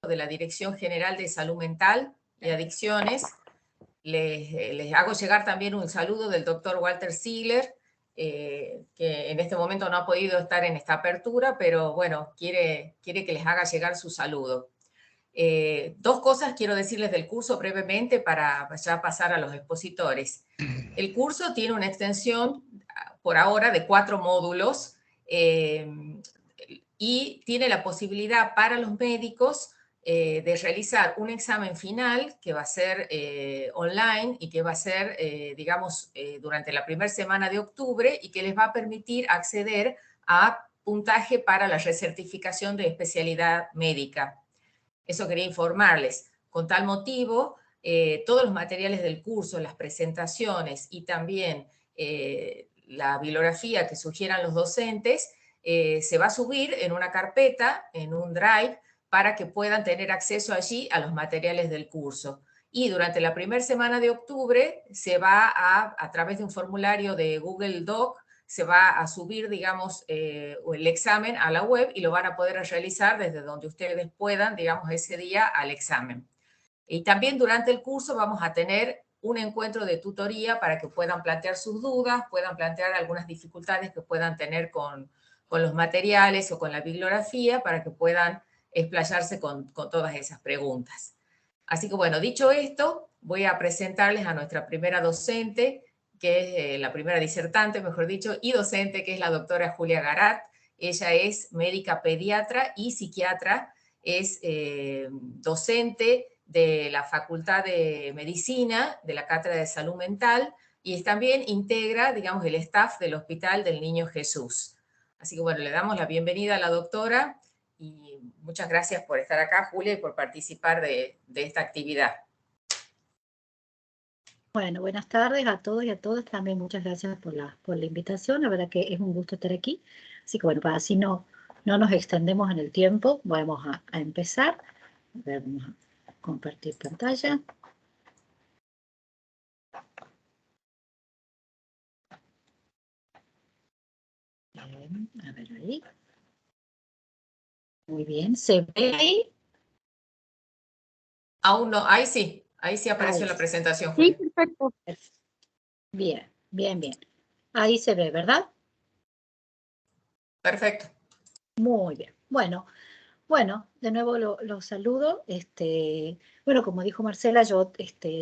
de la Dirección General de Salud Mental y Adicciones. Les hago llegar también un saludo del doctor Walter Ziegler, que en este momento no ha podido estar en esta apertura, pero bueno, quiere que les haga llegar su saludo. Dos cosas quiero decirles del curso brevemente para ya pasar a los expositores. El curso tiene una extensión por ahora de 4 módulos y tiene la posibilidad para los médicos de realizar un examen final que va a ser online y que va a ser, digamos, durante la primera semana de octubre y que les va a permitir acceder a puntaje para la recertificación de especialidad médica. Eso quería informarles. Con tal motivo, todos los materiales del curso, las presentaciones y también la bibliografía que sugieran los docentes, se va a subir en una carpeta, en un drive, para que puedan tener acceso allí a los materiales del curso. Y durante la primera semana de octubre se va a través de un formulario de Google Doc, se va a subir, digamos, el examen a la web y lo van a poder realizar desde donde ustedes puedan, digamos, ese día al examen. Y también durante el curso vamos a tener un encuentro de tutoría para que puedan plantear sus dudas, puedan plantear algunas dificultades que puedan tener con los materiales o con la bibliografía para que puedan explayarse con todas esas preguntas. Así que bueno, dicho esto, voy a presentarles a nuestra primera docente, que es la primera disertante, mejor dicho, y docente, que es la doctora Julia Garat. Ella es médica pediatra y psiquiatra, es docente de la Facultad de Medicina, de la Cátedra de Salud Mental, y también integra, digamos, el staff del Hospital del Niño Jesús. Así que bueno, le damos la bienvenida a la doctora y muchas gracias por estar acá, Julia, y por participar de esta actividad. Bueno, buenas tardes a todos y a todas. También muchas gracias por la invitación. La verdad que es un gusto estar aquí. Así que bueno, para así no nos extendemos en el tiempo, vamos a empezar. A ver, vamos a compartir pantalla. Bien, a ver ahí. Muy bien, ¿se ve ahí? Aún no, ahí sí apareció la presentación, Sí, Julia. perfecto. Bien, bien, bien. Ahí se ve, ¿verdad? Perfecto. Muy bien. Bueno, de nuevo los saludo. Bueno, como dijo Marcela, yo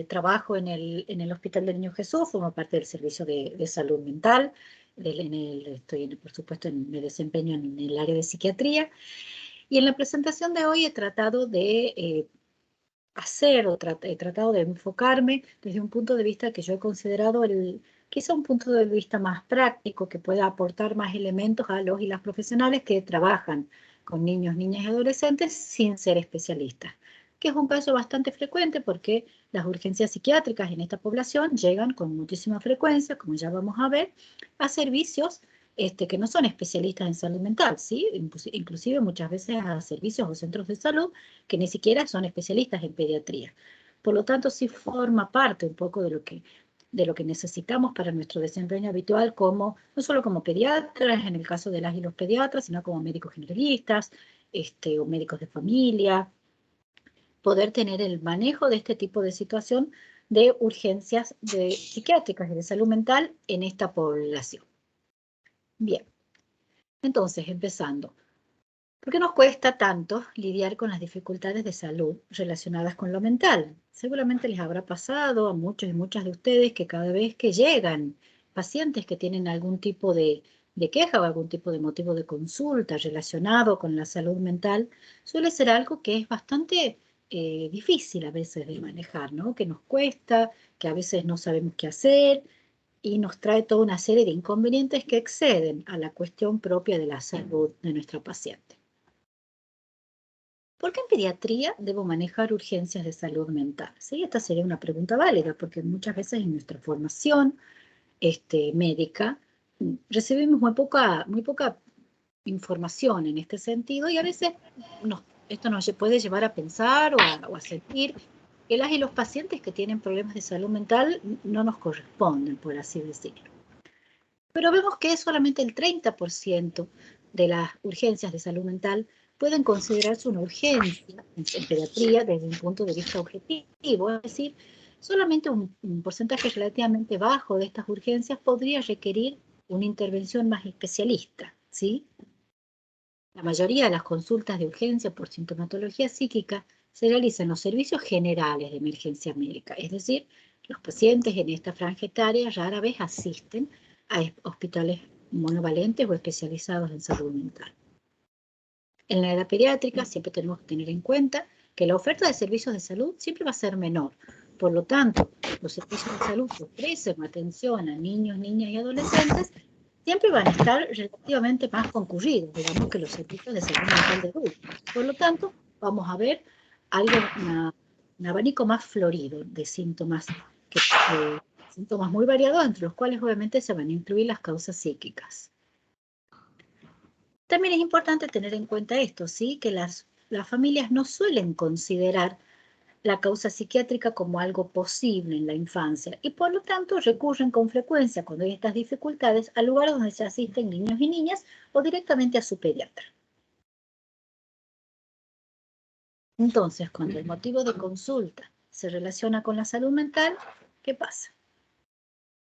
trabajo en el Hospital del Niño Jesús, formo parte del servicio de salud mental. Por supuesto, me desempeño en el área de psiquiatría. Y en la presentación de hoy he tratado de he tratado de enfocarme desde un punto de vista que yo he considerado quizá un punto de vista más práctico, que pueda aportar más elementos a los y las profesionales que trabajan con niños, niñas y adolescentes sin ser especialistas, que es un caso bastante frecuente porque las urgencias psiquiátricas en esta población llegan con muchísima frecuencia, como ya vamos a ver, a servicios que no son especialistas en salud mental, ¿sí? Inclusive muchas veces a servicios o centros de salud que ni siquiera son especialistas en pediatría. Por lo tanto, sí forma parte un poco de lo que necesitamos para nuestro desempeño habitual, no solo como pediatras, en el caso de las y los pediatras, sino como médicos generalistas, o médicos de familia, poder tener el manejo de este tipo de situación de urgencias psiquiátricas y de salud mental en esta población. Bien, entonces, empezando. ¿Por qué nos cuesta tanto lidiar con las dificultades de salud relacionadas con lo mental? Seguramente les habrá pasado a muchos y muchas de ustedes que cada vez que llegan pacientes que tienen algún tipo de queja o algún tipo de motivo de consulta relacionado con la salud mental, suele ser algo que es bastante difícil a veces de manejar, ¿no? Que nos cuesta, que a veces no sabemos qué hacer y nos trae toda una serie de inconvenientes que exceden a la cuestión propia de la salud de nuestra paciente. ¿Por qué en pediatría debo manejar urgencias de salud mental? ¿Sí? Esta sería una pregunta válida, porque muchas veces en nuestra formación médica recibimos muy poca información en este sentido y a veces esto nos puede llevar a pensar o a sentir que las y los pacientes que tienen problemas de salud mental no nos corresponden, por así decirlo. Pero vemos que solamente el 30% de las urgencias de salud mental pueden considerarse una urgencia en pediatría desde un punto de vista objetivo, es decir, solamente un porcentaje relativamente bajo de estas urgencias podría requerir una intervención más especialista, ¿sí? La mayoría de las consultas de urgencia por sintomatología psíquica se realizan en los servicios generales de emergencia médica, es decir, los pacientes en esta franja etaria rara vez asisten a hospitales monovalentes o especializados en salud mental. En la edad pediátrica siempre tenemos que tener en cuenta que la oferta de servicios de salud siempre va a ser menor. Por lo tanto, los servicios de salud que ofrecen atención a niños, niñas y adolescentes siempre van a estar relativamente más concurridos, digamos, que los servicios de salud mental de adultos. Por lo tanto, vamos a ver un abanico más florido de síntomas, síntomas muy variados, entre los cuales obviamente se van a incluir las causas psíquicas. También es importante tener en cuenta esto, ¿sí? Que las familias no suelen considerar la causa psiquiátrica como algo posible en la infancia y por lo tanto recurren con frecuencia cuando hay estas dificultades a lugares donde se asisten niños y niñas o directamente a su pediatra. Entonces, cuando el motivo de consulta se relaciona con la salud mental, ¿qué pasa?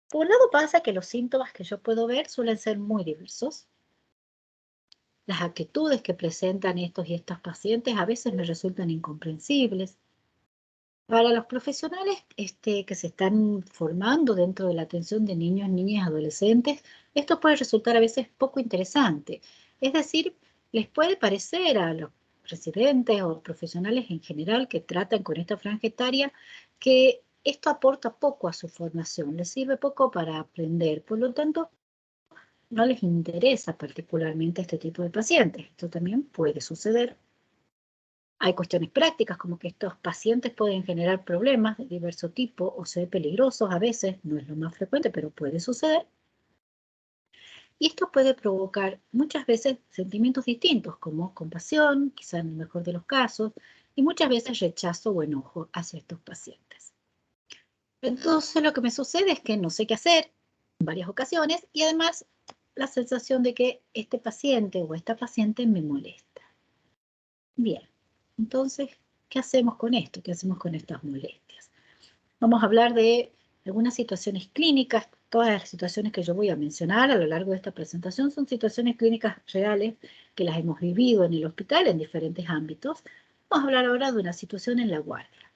Por un lado pasa que los síntomas que yo puedo ver suelen ser muy diversos. Las actitudes que presentan estos y estas pacientes a veces me resultan incomprensibles. Para los profesionales que se están formando dentro de la atención de niños, niñas y adolescentes, esto puede resultar a veces poco interesante. Es decir, les puede parecer a los residentes o profesionales en general que tratan con esta franja etaria que esto aporta poco a su formación, les sirve poco para aprender. Por lo tanto, no les interesa particularmente este tipo de pacientes. Esto también puede suceder. Hay cuestiones prácticas como que estos pacientes pueden generar problemas de diverso tipo o ser peligrosos a veces, no es lo más frecuente, pero puede suceder. Y esto puede provocar muchas veces sentimientos distintos como compasión, quizá en el mejor de los casos, y muchas veces rechazo o enojo hacia estos pacientes. Entonces lo que me sucede es que no sé qué hacer en varias ocasiones y además la sensación de que este paciente o esta paciente me molesta. Bien, entonces, ¿qué hacemos con esto? ¿Qué hacemos con estas molestias? Vamos a hablar de algunas situaciones clínicas. Todas las situaciones que yo voy a mencionar a lo largo de esta presentación son situaciones clínicas reales que las hemos vivido en el hospital en diferentes ámbitos. Vamos a hablar ahora de una situación en la guardia.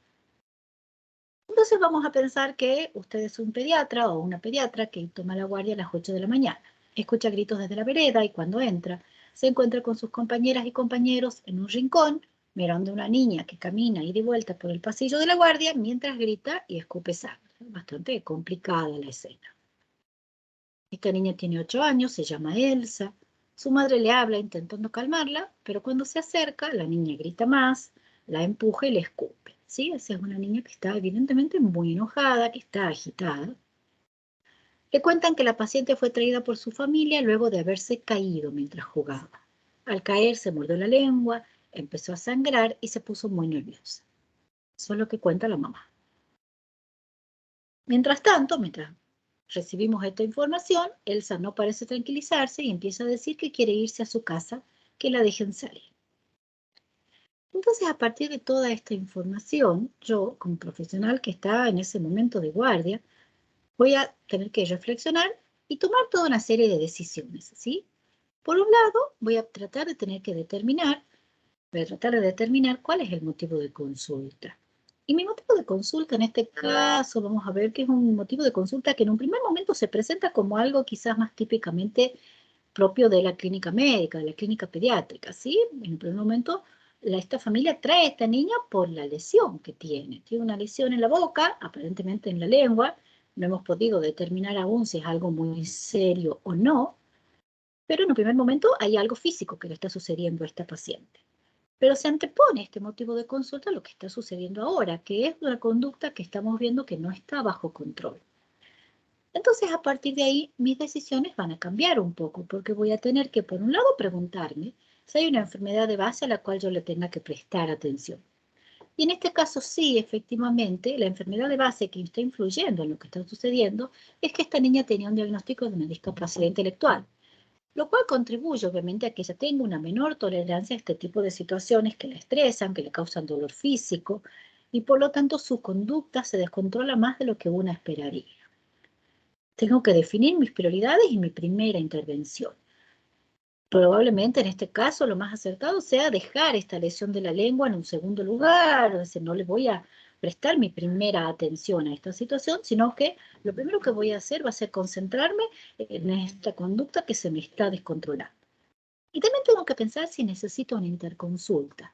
Entonces vamos a pensar que usted es un pediatra o una pediatra que toma la guardia a las 8 de la mañana. Escucha gritos desde la vereda y cuando entra se encuentra con sus compañeras y compañeros en un rincón mirando a una niña que camina y de vuelta por el pasillo de la guardia mientras grita y escupe sangre. Bastante complicada la escena. Esta niña tiene 8 años, se llama Elsa. Su madre le habla intentando calmarla, pero cuando se acerca la niña grita más, la empuja y le escupe. ¿Sí? Esa es una niña que está evidentemente muy enojada, que está agitada. Le cuentan que la paciente fue traída por su familia luego de haberse caído mientras jugaba. Al caer se mordió la lengua, empezó a sangrar y se puso muy nerviosa. Eso es lo que cuenta la mamá. Mientras tanto, mientras recibimos esta información, Elsa no parece tranquilizarse y empieza a decir que quiere irse a su casa, que la dejen salir. Entonces, a partir de toda esta información, yo, como profesional que está en ese momento de guardia, voy a tener que reflexionar y tomar toda una serie de decisiones, ¿sí? Por un lado, voy a tratar de determinar cuál es el motivo de consulta. Y mi motivo de consulta en este caso, vamos a ver que es un motivo de consulta que en un primer momento se presenta como algo quizás más típicamente propio de la clínica médica, de la clínica pediátrica, ¿sí? En un primer momento, esta familia trae a esta niña por la lesión que tiene. Tiene una lesión en la boca, aparentemente en la lengua. No hemos podido determinar aún si es algo muy serio o no, pero en un primer momento hay algo físico que le está sucediendo a esta paciente. Pero se antepone este motivo de consulta a lo que está sucediendo ahora, que es una conducta que estamos viendo que no está bajo control. Entonces, a partir de ahí, mis decisiones van a cambiar un poco, porque voy a tener que, por un lado, preguntarme si hay una enfermedad de base a la cual yo le tenga que prestar atención. Y en este caso, sí, efectivamente, la enfermedad de base que está influyendo en lo que está sucediendo es que esta niña tenía un diagnóstico de una discapacidad intelectual. lo cual contribuye obviamente a que ella tenga una menor tolerancia a este tipo de situaciones que la estresan, que le causan dolor físico, y por lo tanto su conducta se descontrola más de lo que una esperaría. Tengo que definir mis prioridades y mi primera intervención. Probablemente en este caso lo más acertado sea dejar esta lesión de la lengua en un segundo lugar, es decir, no le voy a prestar mi primera atención a esta situación, sino que lo primero que voy a hacer va a ser concentrarme en esta conducta que se me está descontrolando. Y también tengo que pensar si necesito una interconsulta.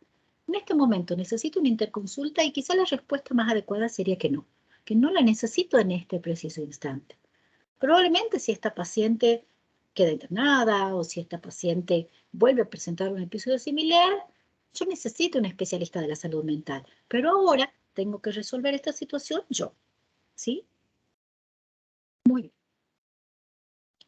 En este momento necesito una interconsulta y quizá la respuesta más adecuada sería que no la necesito en este preciso instante. Probablemente si esta paciente queda internada o si esta paciente vuelve a presentar un episodio similar, yo necesito un especialista de la salud mental. Pero ahora tengo que resolver esta situación yo, ¿sí? Muy bien.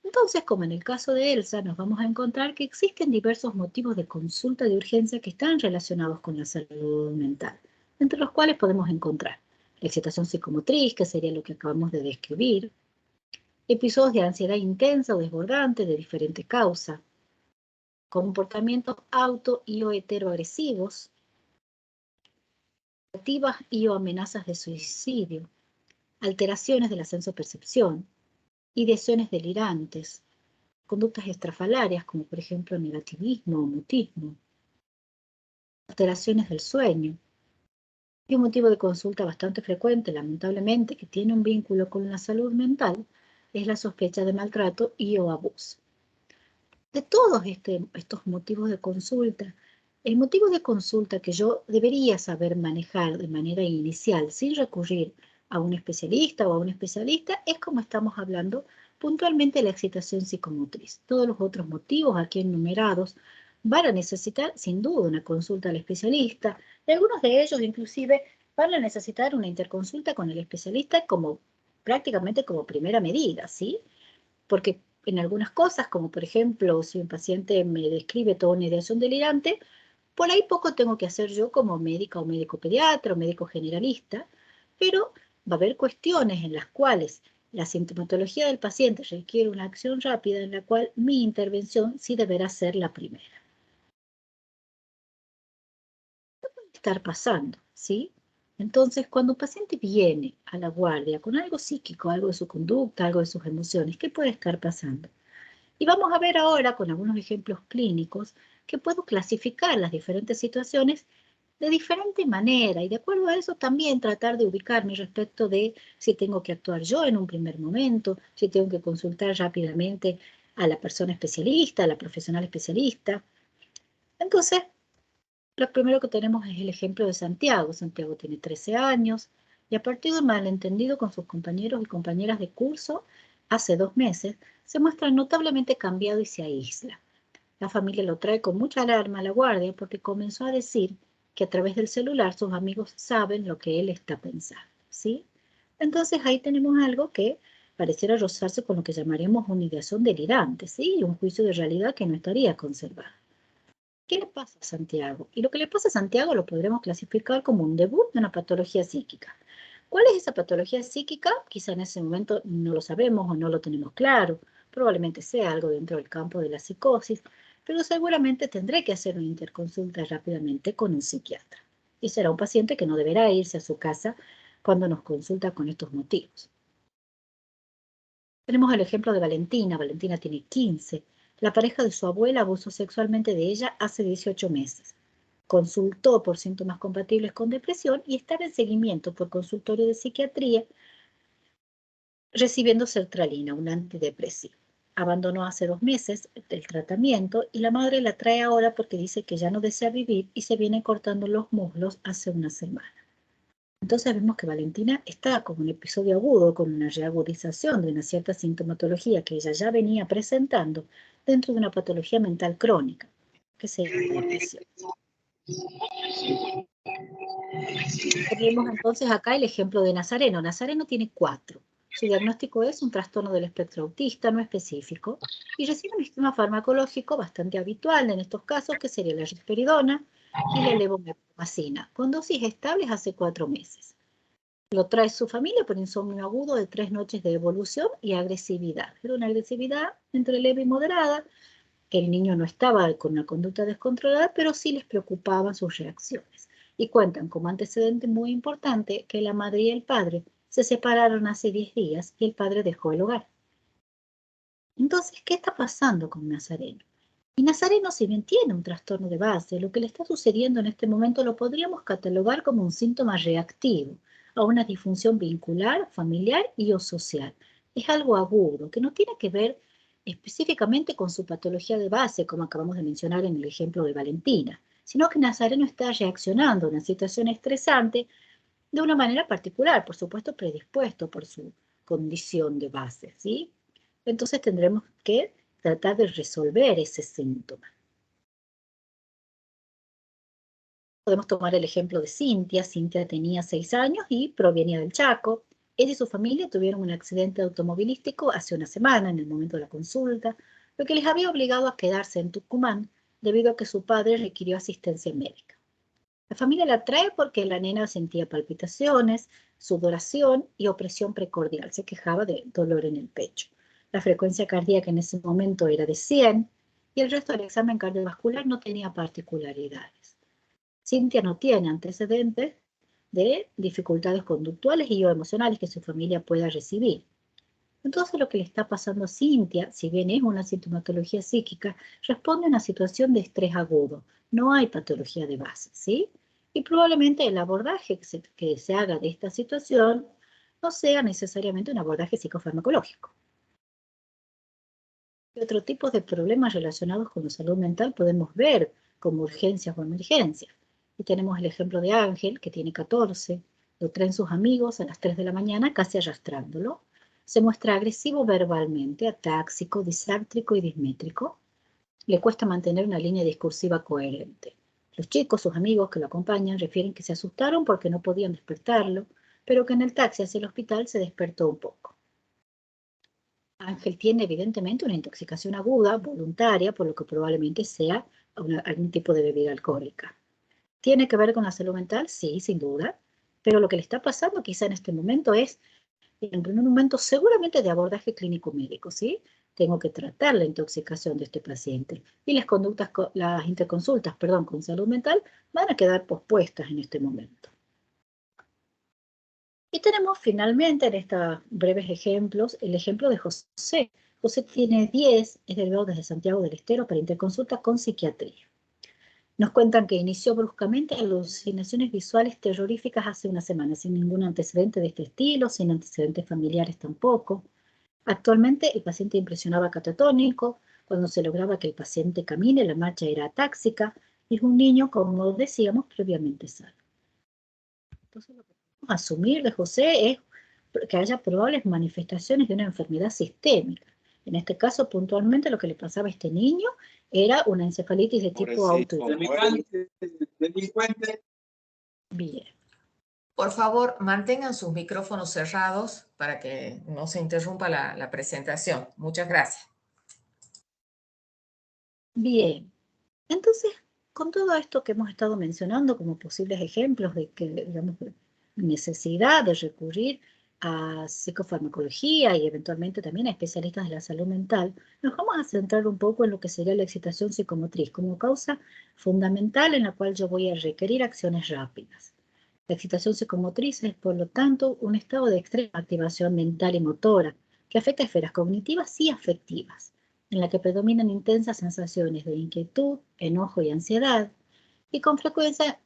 Entonces, como en el caso de Elsa, nos vamos a encontrar que existen diversos motivos de consulta de urgencia que están relacionados con la salud mental, entre los cuales podemos encontrar la excitación psicomotriz, que sería lo que acabamos de describir, episodios de ansiedad intensa o desbordante de diferente causa, comportamientos auto y o heteroagresivos, activas y o amenazas de suicidio, alteraciones de la sensopercepción, ideaciones delirantes, conductas estrafalarias como por ejemplo negativismo o mutismo, alteraciones del sueño. Y un motivo de consulta bastante frecuente, lamentablemente, que tiene un vínculo con la salud mental, es la sospecha de maltrato y o abuso. De todos estos motivos de consulta, el motivo de consulta que yo debería saber manejar de manera inicial sin recurrir a un especialista o a un especialista es como estamos hablando puntualmente la excitación psicomotriz. Todos los otros motivos aquí enumerados van a necesitar sin duda una consulta al especialista y algunos de ellos inclusive van a necesitar una interconsulta con el especialista como prácticamente como primera medida, ¿sí? Porque en algunas cosas, como por ejemplo, si un paciente me describe toda una ideación delirante, por ahí poco tengo que hacer yo como médica o médico pediatra o médico generalista, pero va a haber cuestiones en las cuales la sintomatología del paciente requiere una acción rápida en la cual mi intervención sí deberá ser la primera. ¿Qué puede estar pasando? ¿Sí? Entonces, cuando un paciente viene a la guardia con algo psíquico, algo de su conducta, algo de sus emociones, ¿qué puede estar pasando? Y vamos a ver ahora con algunos ejemplos clínicos que puedo clasificar las diferentes situaciones de diferente manera y de acuerdo a eso también tratar de ubicarme respecto de si tengo que actuar yo en un primer momento, si tengo que consultar rápidamente a la persona especialista, a la profesional especialista. Entonces, lo primero que tenemos es el ejemplo de Santiago. Santiago tiene 13 años y a partir de un malentendido con sus compañeros y compañeras de curso, hace 2 meses, se muestra notablemente cambiado y se aísla. La familia lo trae con mucha alarma a la guardia porque comenzó a decir que a través del celular sus amigos saben lo que él está pensando, ¿sí? Entonces ahí tenemos algo que pareciera rozarse con lo que llamaríamos una ideación delirante, ¿sí? Y un juicio de realidad que no estaría conservado. ¿Qué le pasa a Santiago? Y lo que le pasa a Santiago lo podremos clasificar como un debut de una patología psíquica. ¿Cuál es esa patología psíquica? Quizá en ese momento no lo sabemos o no lo tenemos claro. Probablemente sea algo dentro del campo de la psicosis, pero seguramente tendré que hacer una interconsulta rápidamente con un psiquiatra. Y será un paciente que no deberá irse a su casa cuando nos consulta con estos motivos. Tenemos el ejemplo de Valentina. Valentina tiene 15. La pareja de su abuela abusó sexualmente de ella hace 18 meses. Consultó por síntomas compatibles con depresión y está en seguimiento por consultorio de psiquiatría recibiendo sertralina, un antidepresivo. Abandonó hace 2 meses el tratamiento y la madre la trae ahora porque dice que ya no desea vivir y se viene cortando los muslos hace una semana. Entonces vemos que Valentina está con un episodio agudo, con una reagudización de una cierta sintomatología que ella ya venía presentando dentro de una patología mental crónica, que sería la depresión. Tenemos entonces acá el ejemplo de Nazareno. Nazareno tiene 4. Su diagnóstico es un trastorno del espectro autista no específico y recibe un esquema farmacológico bastante habitual en estos casos, que sería la risperidona y la levomectina, con dosis estables hace 4 meses. Lo trae su familia por insomnio agudo de 3 noches de evolución y agresividad. Era una agresividad entre leve y moderada, que el niño no estaba con una conducta descontrolada, pero sí les preocupaban sus reacciones. Y cuentan como antecedente muy importante que la madre y el padre se separaron hace 10 días y el padre dejó el hogar. Entonces, ¿qué está pasando con Nazareno? Y Nazareno, si bien tiene un trastorno de base, lo que le está sucediendo en este momento lo podríamos catalogar como un síntoma reactivo a una disfunción vincular, familiar y o social. Es algo agudo, que no tiene que ver específicamente con su patología de base, como acabamos de mencionar en el ejemplo de Valentina, sino que Nazareno está reaccionando a una situación estresante de una manera particular, por supuesto predispuesto por su condición de base, ¿sí? Entonces tendremos que tratar de resolver ese síntoma. Podemos tomar el ejemplo de Cintia. Cintia tenía 6 años y provenía del Chaco. Ella y su familia tuvieron un accidente automovilístico hace una semana, en el momento de la consulta, lo que les había obligado a quedarse en Tucumán debido a que su padre requirió asistencia médica. La familia la trae porque la nena sentía palpitaciones, sudoración y opresión precordial. Se quejaba de dolor en el pecho. La frecuencia cardíaca en ese momento era de 100 y el resto del examen cardiovascular no tenía particularidades. Cintia no tiene antecedentes de dificultades conductuales y o emocionales que su familia pueda recibir. Entonces lo que le está pasando a Cintia, si bien es una sintomatología psíquica, responde a una situación de estrés agudo. No hay patología de base, ¿sí? Y probablemente el abordaje que se haga de esta situación no sea necesariamente un abordaje psicofarmacológico. ¿Qué otro tipo de problemas relacionados con la salud mental podemos ver como urgencias o emergencias? Y tenemos el ejemplo de Ángel, que tiene 14, lo traen sus amigos a las 3 de la mañana casi arrastrándolo. Se muestra agresivo verbalmente, atáxico, disáctrico y dismétrico. Le cuesta mantener una línea discursiva coherente. Los chicos, sus amigos que lo acompañan, refieren que se asustaron porque no podían despertarlo, pero que en el taxi hacia el hospital se despertó un poco. Ángel tiene evidentemente una intoxicación aguda, voluntaria, por lo que probablemente sea algún tipo de bebida alcohólica. ¿Tiene que ver con la salud mental? Sí, sin duda, pero lo que le está pasando quizá en este momento es, en primer momento, seguramente de abordaje clínico médico, ¿sí? Tengo que tratar la intoxicación de este paciente y las interconsultas, con salud mental van a quedar pospuestas en este momento. Y tenemos finalmente en estos breves ejemplos el ejemplo de José. José tiene 10, es delegado desde Santiago del Estero para interconsulta con psiquiatría. Nos cuentan que inició bruscamente alucinaciones visuales terroríficas hace una semana, sin ningún antecedente de este estilo, sin antecedentes familiares tampoco. Actualmente el paciente impresionaba catatónico, cuando se lograba que el paciente camine, la marcha era atáxica, y es un niño, como decíamos, previamente sano. Entonces, lo que podemos asumir de José es que haya probables manifestaciones de una enfermedad sistémica. En este caso, puntualmente, lo que le pasaba a este niño era una encefalitis de tipo autoinmune. Bien. Por favor, mantengan sus micrófonos cerrados para que no se interrumpa la presentación. Muchas gracias. Bien. Entonces, con todo esto que hemos estado mencionando como posibles ejemplos de que, digamos, necesidad de recurrir a psicofarmacología y eventualmente también a especialistas de la salud mental, nos vamos a centrar un poco en lo que sería la excitación psicomotriz como causa fundamental en la cual yo voy a requerir acciones rápidas. La excitación psicomotriz es, por lo tanto, un estado de extrema activación mental y motora que afecta a esferas cognitivas y afectivas, en la que predominan intensas sensaciones de inquietud, enojo y ansiedad, y con frecuencia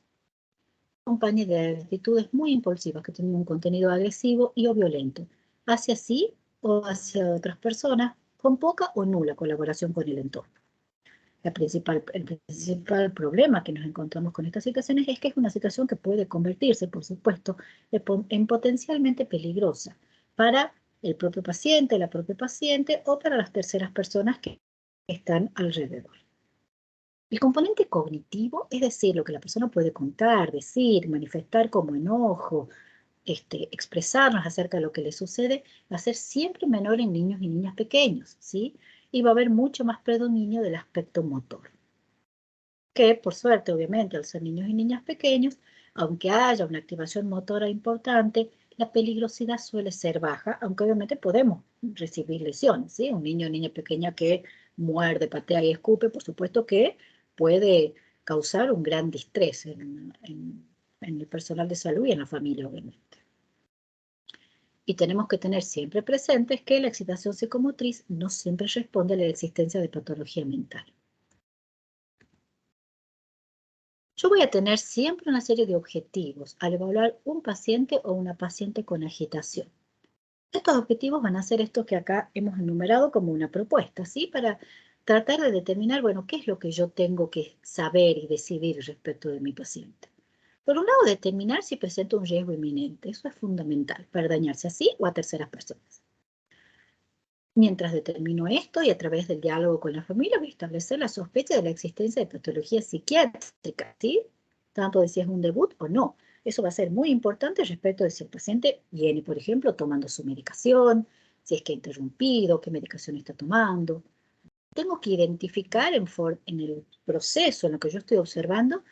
acompaña de actitudes muy impulsivas que tienen un contenido agresivo y o violento, hacia sí o hacia otras personas, con poca o nula colaboración con el entorno. El principal problema que nos encontramos con estas situaciones es que es una situación que puede convertirse, por supuesto, en potencialmente peligrosa para el propio paciente, la propia paciente o para las terceras personas que están alrededor. El componente cognitivo, es decir, lo que la persona puede contar, decir, manifestar como enojo, expresarnos acerca de lo que le sucede, va a ser siempre menor en niños y niñas pequeños, ¿sí? Y va a haber mucho más predominio del aspecto motor. Que, por suerte, obviamente, al ser niños y niñas pequeños, aunque haya una activación motora importante, la peligrosidad suele ser baja, aunque obviamente podemos recibir lesiones, ¿sí? Un niño o niña pequeña que muerde, patea y escupe, por supuesto que puede causar un gran distrés en el personal de salud y en la familia, obviamente. Y tenemos que tener siempre presentes que la excitación psicomotriz no siempre responde a la existencia de patología mental. Yo voy a tener siempre una serie de objetivos al evaluar un paciente o una paciente con agitación. Estos objetivos van a ser estos que acá hemos enumerado como una propuesta, ¿sí? Para tratar de determinar, bueno, qué es lo que yo tengo que saber y decidir respecto de mi paciente. Por un lado, determinar si presenta un riesgo inminente. Eso es fundamental para dañarse a sí o a terceras personas. Mientras determino esto y a través del diálogo con la familia voy a establecer la sospecha de la existencia de patología psiquiátrica, ¿sí? Tanto de si es un debut o no. Eso va a ser muy importante respecto de si el paciente viene, por ejemplo, tomando su medicación, si es que ha interrumpido, qué medicación está tomando. Tengo que identificar en el proceso en lo que yo estoy observando,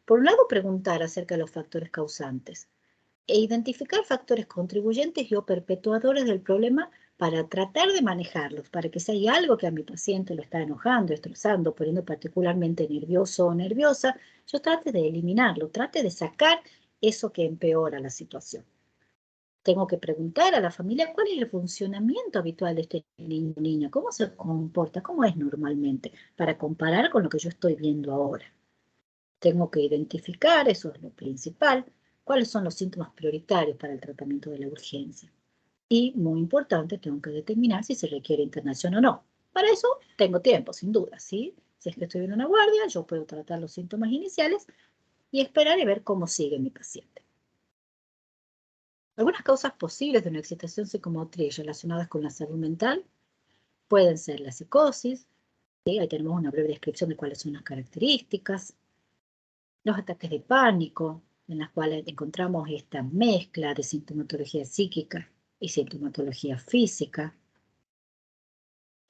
por un lado, preguntar acerca de los factores causantes e identificar factores contribuyentes y o perpetuadores del problema para tratar de manejarlos, para que si hay algo que a mi paciente lo está enojando, estresando, poniendo particularmente nervioso o nerviosa, yo trate de eliminarlo, trate de sacar eso que empeora la situación. Tengo que preguntar a la familia cuál es el funcionamiento habitual de este niño o niña, cómo se comporta, cómo es normalmente, para comparar con lo que yo estoy viendo ahora. Tengo que identificar, eso es lo principal, cuáles son los síntomas prioritarios para el tratamiento de la urgencia. Y, muy importante, tengo que determinar si se requiere internación o no. Para eso tengo tiempo, sin duda, ¿sí? Si es que estoy en una guardia, yo puedo tratar los síntomas iniciales y esperar y ver cómo sigue mi paciente. Algunas causas posibles de una excitación psicomotriz relacionadas con la salud mental pueden ser la psicosis, ¿sí? Ahí tenemos una breve descripción de cuáles son las características, los ataques de pánico, en las cuales encontramos esta mezcla de sintomatología psíquica y sintomatología física,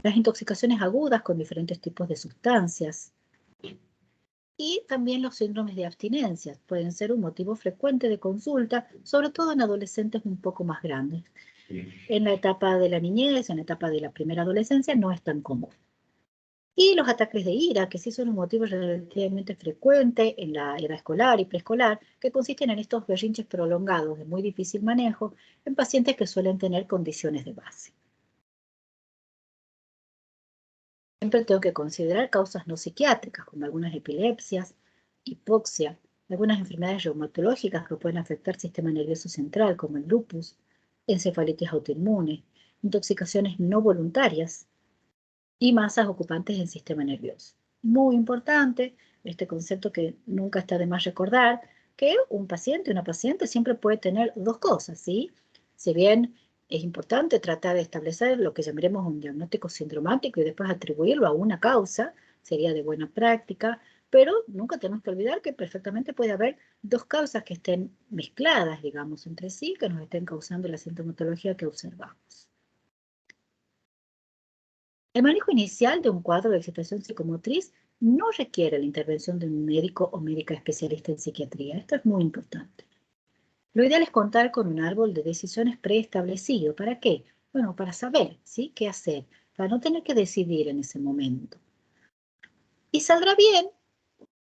las intoxicaciones agudas con diferentes tipos de sustancias y también los síndromes de abstinencia pueden ser un motivo frecuente de consulta, sobre todo en adolescentes un poco más grandes. En la etapa de la niñez, en la etapa de la primera adolescencia, no es tan común. Y los ataques de ira, que sí son un motivo relativamente frecuente en la edad escolar y preescolar, que consisten en estos berrinches prolongados de muy difícil manejo en pacientes que suelen tener condiciones de base. Siempre tengo que considerar causas no psiquiátricas, como algunas epilepsias, hipoxia, algunas enfermedades reumatológicas que pueden afectar el sistema nervioso central, como el lupus, encefalitis autoinmune, intoxicaciones no voluntarias, y masas ocupantes del sistema nervioso. Muy importante, este concepto que nunca está de más recordar, que un paciente, una paciente siempre puede tener dos cosas, ¿sí? Si bien es importante tratar de establecer lo que llamaremos un diagnóstico sindromático y después atribuirlo a una causa, sería de buena práctica, pero nunca tenemos que olvidar que perfectamente puede haber dos causas que estén mezcladas, digamos, entre sí, que nos estén causando la sintomatología que observamos. El manejo inicial de un cuadro de excitación psicomotriz no requiere la intervención de un médico o médica especialista en psiquiatría. Esto es muy importante. Lo ideal es contar con un árbol de decisiones preestablecido. ¿Para qué? Bueno, para saber, ¿sí?, qué hacer, para no tener que decidir en ese momento. Y saldrá bien,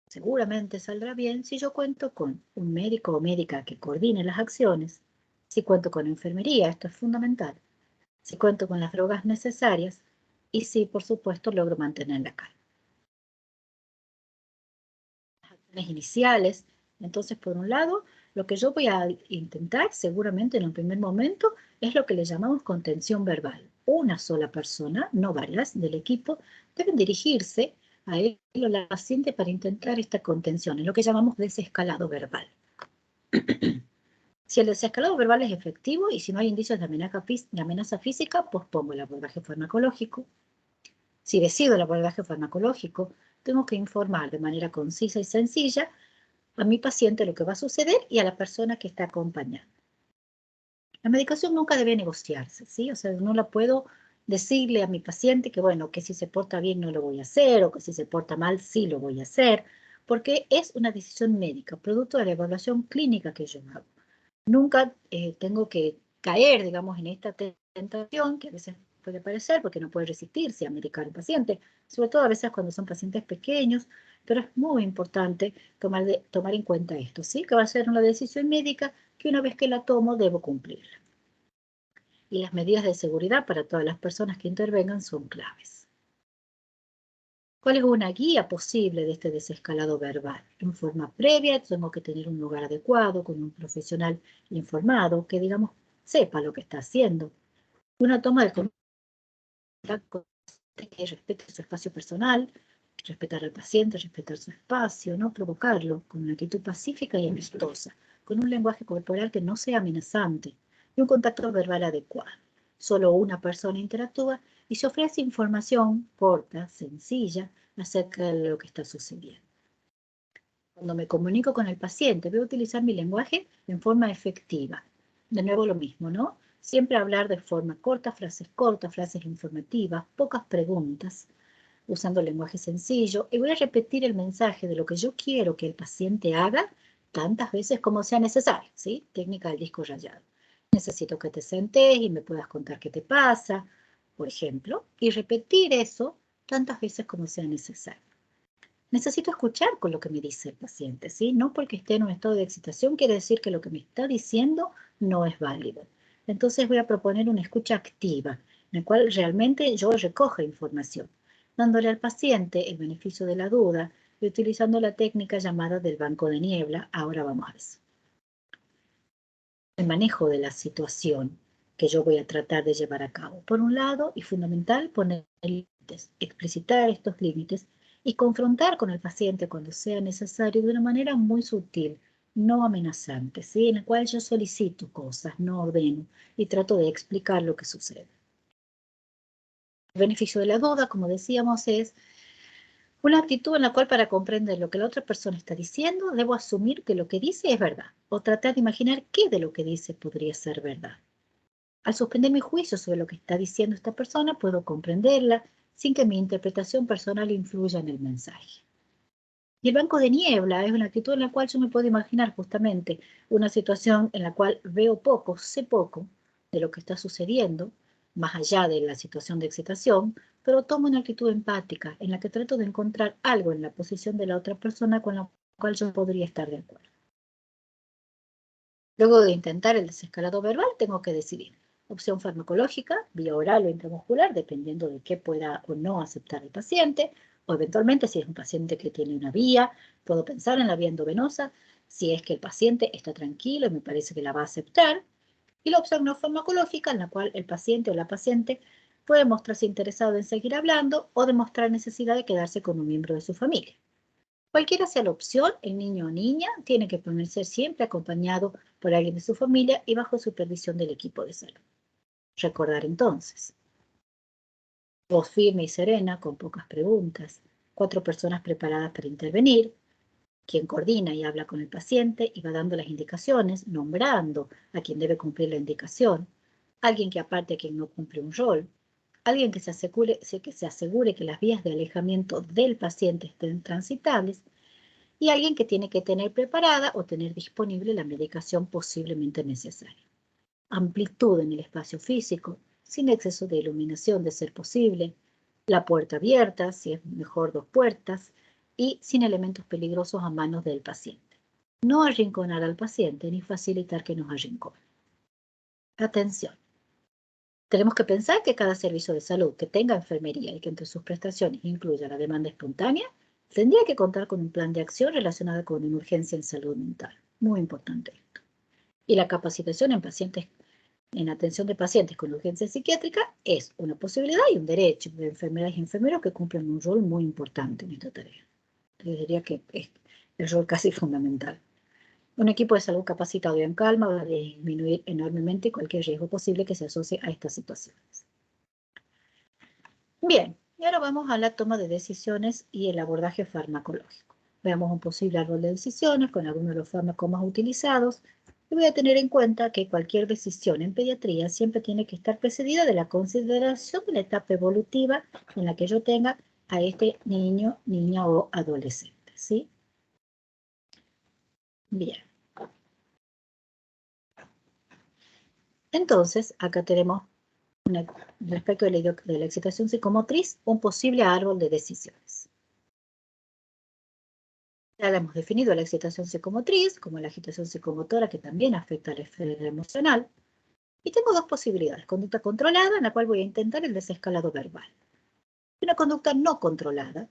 seguramente saldrá bien, si yo cuento con un médico o médica que coordine las acciones, si cuento con enfermería, esto es fundamental, si cuento con las drogas necesarias y si, por supuesto, logro mantener la calma. Las acciones iniciales, entonces, por un lado, lo que yo voy a intentar, seguramente en un primer momento, es lo que le llamamos contención verbal. Una sola persona, no varias, del equipo, deben dirigirse a él o la paciente para intentar esta contención, es lo que llamamos desescalado verbal. Si el desescalado verbal es efectivo y si no hay indicios de amenaza física, pospongo el abordaje farmacológico. Si decido el abordaje farmacológico, tengo que informar de manera concisa y sencilla a mi paciente lo que va a suceder y a la persona que está acompañando. La medicación nunca debe negociarse, ¿sí? O sea, no la puedo decirle a mi paciente que, bueno, que si se porta bien no lo voy a hacer o que si se porta mal sí lo voy a hacer, porque es una decisión médica, producto de la evaluación clínica que yo hago. Nunca tengo que caer, digamos, en esta tentación que a veces puede parecer, porque no puede resistirse a medicar al paciente, sobre todo a veces cuando son pacientes pequeños, pero es muy importante tomar en cuenta esto, ¿sí? Que va a ser una decisión médica que una vez que la tomo debo cumplirla. Y las medidas de seguridad para todas las personas que intervengan son claves. ¿Cuál es una guía posible de este desescalado verbal? En forma previa, tengo que tener un lugar adecuado, con un profesional informado, que, digamos, sepa lo que está haciendo. Una toma de contacto que respete su espacio personal, respetar al paciente, respetar su espacio, no provocarlo, con una actitud pacífica y amistosa, con un lenguaje corporal que no sea amenazante y un contacto verbal adecuado. Solo una persona interactúa y se ofrece información corta, sencilla, acerca de lo que está sucediendo. Cuando me comunico con el paciente, voy a utilizar mi lenguaje en forma efectiva. De nuevo lo mismo, ¿no? Siempre hablar de forma corta, frases informativas, pocas preguntas, usando lenguaje sencillo, y voy a repetir el mensaje de lo que yo quiero que el paciente haga tantas veces como sea necesario, ¿sí? Técnica del disco rayado. Necesito que te sentes y me puedas contar qué te pasa, por ejemplo, y repetir eso tantas veces como sea necesario. Necesito escuchar con lo que me dice el paciente, ¿sí? No porque esté en un estado de excitación quiere decir que lo que me está diciendo no es válido. Entonces voy a proponer una escucha activa, en la cual realmente yo recoja información, dándole al paciente el beneficio de la duda y utilizando la técnica llamada del banco de niebla. Ahora vamos a ver. El manejo de la situación que yo voy a tratar de llevar a cabo. Por un lado, y fundamental, poner límites, explicitar estos límites y confrontar con el paciente cuando sea necesario de una manera muy sutil, no amenazante, ¿sí? En la cual yo solicito cosas, no ordeno y trato de explicar lo que sucede. El beneficio de la duda, como decíamos, es una actitud en la cual para comprender lo que la otra persona está diciendo, debo asumir que lo que dice es verdad o tratar de imaginar qué de lo que dice podría ser verdad. Al suspender mi juicio sobre lo que está diciendo esta persona, puedo comprenderla sin que mi interpretación personal influya en el mensaje. Y el banco de niebla es una actitud en la cual yo me puedo imaginar justamente una situación en la cual veo poco, sé poco de lo que está sucediendo, más allá de la situación de excitación, pero tomo una actitud empática en la que trato de encontrar algo en la posición de la otra persona con la cual yo podría estar de acuerdo. Luego de intentar el desescalado verbal, tengo que decidir. Opción farmacológica, vía oral o intramuscular, dependiendo de qué pueda o no aceptar el paciente, o eventualmente si es un paciente que tiene una vía, puedo pensar en la vía endovenosa, si es que el paciente está tranquilo y me parece que la va a aceptar, y la opción no farmacológica, en la cual el paciente o la paciente puede mostrarse interesado en seguir hablando o demostrar necesidad de quedarse con un miembro de su familia. Cualquiera sea la opción, el niño o niña tiene que permanecer siempre acompañado por alguien de su familia y bajo supervisión del equipo de salud. Recordar entonces, voz firme y serena, con pocas preguntas, 4 personas preparadas para intervenir, quien coordina y habla con el paciente y va dando las indicaciones, nombrando a quien debe cumplir la indicación, alguien que aparte a quien no cumple un rol, alguien que se asegure que las vías de alejamiento del paciente estén transitables, y alguien que tiene que tener preparada o tener disponible la medicación posiblemente necesaria. Amplitud en el espacio físico, sin exceso de iluminación de ser posible, la puerta abierta, si es mejor 2 puertas, y sin elementos peligrosos a manos del paciente. No arrinconar al paciente ni facilitar que nos arrincone. Atención. Tenemos que pensar que cada servicio de salud que tenga enfermería y que entre sus prestaciones incluya la demanda espontánea, tendría que contar con un plan de acción relacionado con una urgencia en salud mental. Muy importante esto. Y la capacitación en atención de pacientes con urgencia psiquiátrica es una posibilidad y un derecho de enfermeras y enfermeros que cumplen un rol muy importante en esta tarea. Yo diría que es el rol casi fundamental. Un equipo de salud capacitado y en calma va a disminuir enormemente cualquier riesgo posible que se asocie a estas situaciones. Bien, y ahora vamos a la toma de decisiones y el abordaje farmacológico. Veamos un posible árbol de decisiones con algunos de los fármacos más utilizados. Y voy a tener en cuenta que cualquier decisión en pediatría siempre tiene que estar precedida de la consideración de la etapa evolutiva en la que yo tenga a este niño, niña o adolescente, ¿sí? Bien. Entonces, acá tenemos respecto de la excitación psicomotriz, un posible árbol de decisiones. Ya hemos definido la excitación psicomotriz como la agitación psicomotora que también afecta a la esfera emocional. Y tengo dos posibilidades: conducta controlada, en la cual voy a intentar el desescalado verbal, y una conducta no controlada,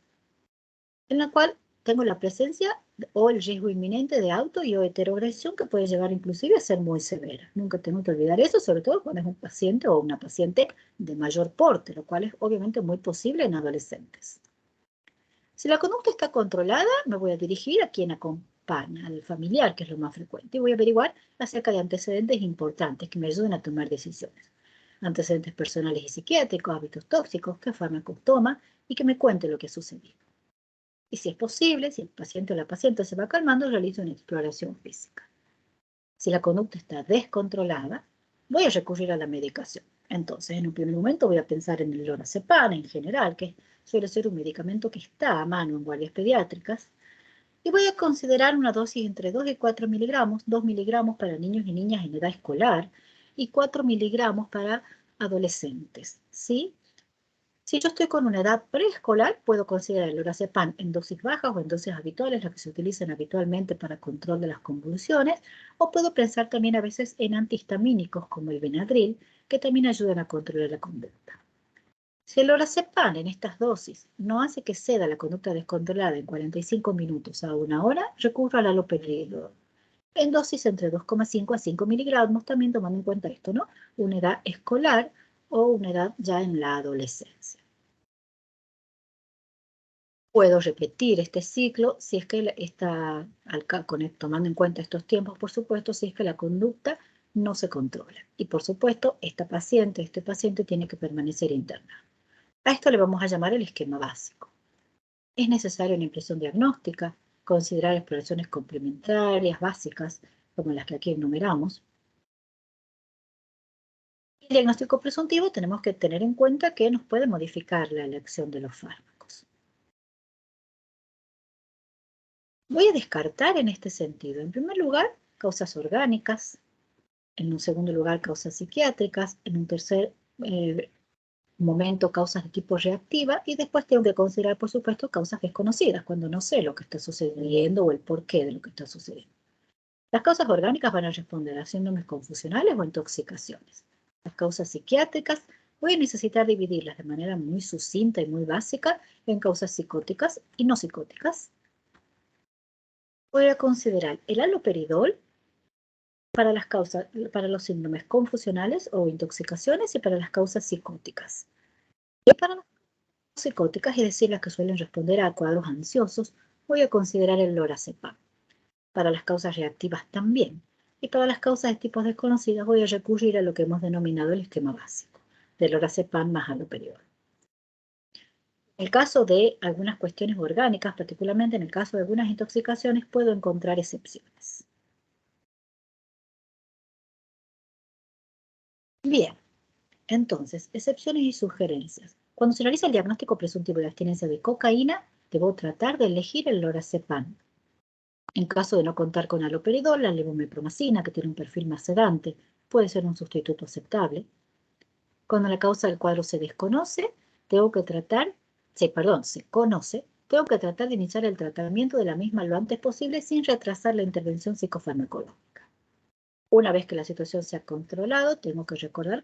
en la cual tengo la presencia o el riesgo inminente de auto y o heteroagresión que puede llegar inclusive a ser muy severa. Nunca tengo que olvidar eso, sobre todo cuando es un paciente o una paciente de mayor porte, lo cual es obviamente muy posible en adolescentes. Si la conducta está controlada, me voy a dirigir a quien acompaña, al familiar, que es lo más frecuente, y voy a averiguar acerca de antecedentes importantes que me ayuden a tomar decisiones. Antecedentes personales y psiquiátricos, hábitos tóxicos, qué fármacos toma y que me cuente lo que ha sucedido. Y si es posible, si el paciente o la paciente se va calmando, realizo una exploración física. Si la conducta está descontrolada, voy a recurrir a la medicación. Entonces, en un primer momento voy a pensar en el lorazepam en general, que suele ser un medicamento que está a mano en guardias pediátricas, y voy a considerar una dosis entre 2 y 4 miligramos, 2 miligramos para niños y niñas en edad escolar y 4 miligramos para adolescentes, ¿sí? Si yo estoy con una edad preescolar, puedo considerar el lorazepam en dosis bajas o en dosis habituales, las que se utilizan habitualmente para control de las convulsiones, o puedo pensar también a veces en antihistamínicos como el Benadryl, que también ayudan a controlar la conducta. Si el lorazepam en estas dosis no hace que ceda la conducta descontrolada en 45 minutos a una hora, recurro al haloperidol en dosis entre 2,5 a 5 miligramos, también tomando en cuenta esto, ¿no? Una edad escolar o una edad ya en la adolescencia. Puedo repetir este ciclo si es que tomando en cuenta estos tiempos, por supuesto, si es que la conducta no se controla. Y por supuesto, este paciente tiene que permanecer internado. A esto le vamos a llamar el esquema básico. Es necesaria una impresión diagnóstica, considerar exploraciones complementarias básicas, como las que aquí enumeramos. El diagnóstico presuntivo tenemos que tener en cuenta que nos puede modificar la elección de los fármacos. Voy a descartar en este sentido, en primer lugar, causas orgánicas, en un segundo lugar, causas psiquiátricas, en un tercer momento, causas de tipo reactiva, y después tengo que considerar, por supuesto, causas desconocidas, cuando no sé lo que está sucediendo o el porqué de lo que está sucediendo. Las causas orgánicas van a responder a síndromes confusionales o intoxicaciones. Las causas psiquiátricas voy a necesitar dividirlas de manera muy sucinta y muy básica en causas psicóticas y no psicóticas. Voy a considerar el haloperidol para los síndromes confusionales o intoxicaciones y para las causas psicóticas. Y para las psicóticas, es decir, las que suelen responder a cuadros ansiosos, voy a considerar el lorazepam. Para las causas reactivas también. Y para las causas de tipos desconocidas voy a recurrir a lo que hemos denominado el esquema básico, del lorazepam más haloperidol. En el caso de algunas cuestiones orgánicas, particularmente en el caso de algunas intoxicaciones, puedo encontrar excepciones. Bien, entonces, excepciones y sugerencias. Cuando se realiza el diagnóstico presuntivo de abstinencia de cocaína, debo tratar de elegir el lorazepam. En caso de no contar con haloperidol, la levomepromacina, que tiene un perfil más sedante, puede ser un sustituto aceptable. Cuando la causa del cuadro se desconoce, se conoce, tengo que tratar de iniciar el tratamiento de la misma lo antes posible sin retrasar la intervención psicofarmacológica. Una vez que la situación se ha controlado, tengo que recordar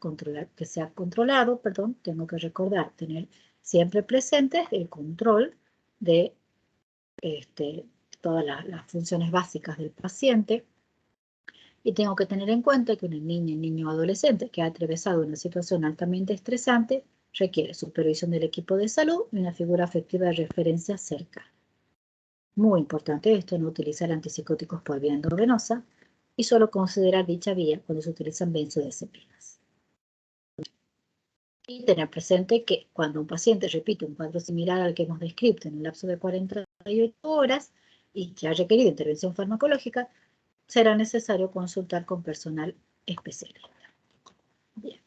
tener siempre presente el control de todas las funciones básicas del paciente, y tengo que tener en cuenta que una niña, niño o adolescente que ha atravesado una situación altamente estresante requiere supervisión del equipo de salud y una figura afectiva de referencia cercana. Muy importante esto, no utilizar antipsicóticos por vía endovenosa y solo considerar dicha vía cuando se utilizan benzodiazepinas. Y tener presente que cuando un paciente repite un cuadro similar al que hemos descrito en un lapso de 48 horas y que ha requerido intervención farmacológica, será necesario consultar con personal especialista. Bien.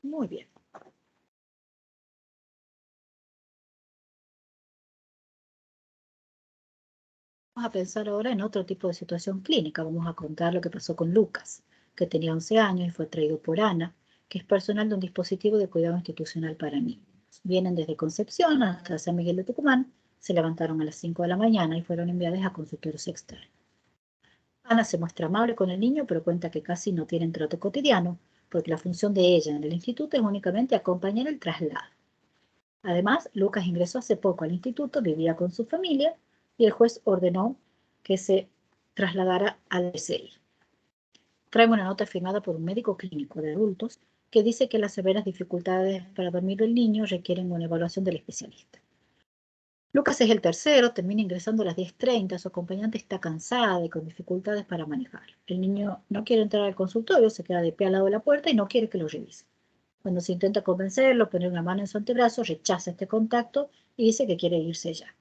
Muy bien. Vamos a pensar ahora en otro tipo de situación clínica. Vamos a contar lo que pasó con Lucas. que tenía 11 años y fue traído por Ana, que es personal de un dispositivo de cuidado institucional para niños. Vienen desde Concepción hasta San Miguel de Tucumán, se levantaron a las 5 de la mañana y fueron enviadas a consultorios externos. Ana se muestra amable con el niño, pero cuenta que casi no tienen trato cotidiano, porque la función de ella en el instituto es únicamente acompañar el traslado. Además, Lucas ingresó hace poco al instituto, vivía con su familia, y el juez ordenó que se trasladara al DCI. Trae una nota firmada por un médico clínico de adultos que dice que las severas dificultades para dormir del niño requieren una evaluación del especialista. Lucas es el tercero, termina ingresando a las 10:30, su acompañante está cansada y con dificultades para manejar. El niño no quiere entrar al consultorio, se queda de pie al lado de la puerta y no quiere que lo revise. Cuando se intenta convencerlo, poner una mano en su antebrazo, rechaza este contacto y dice que quiere irse ya.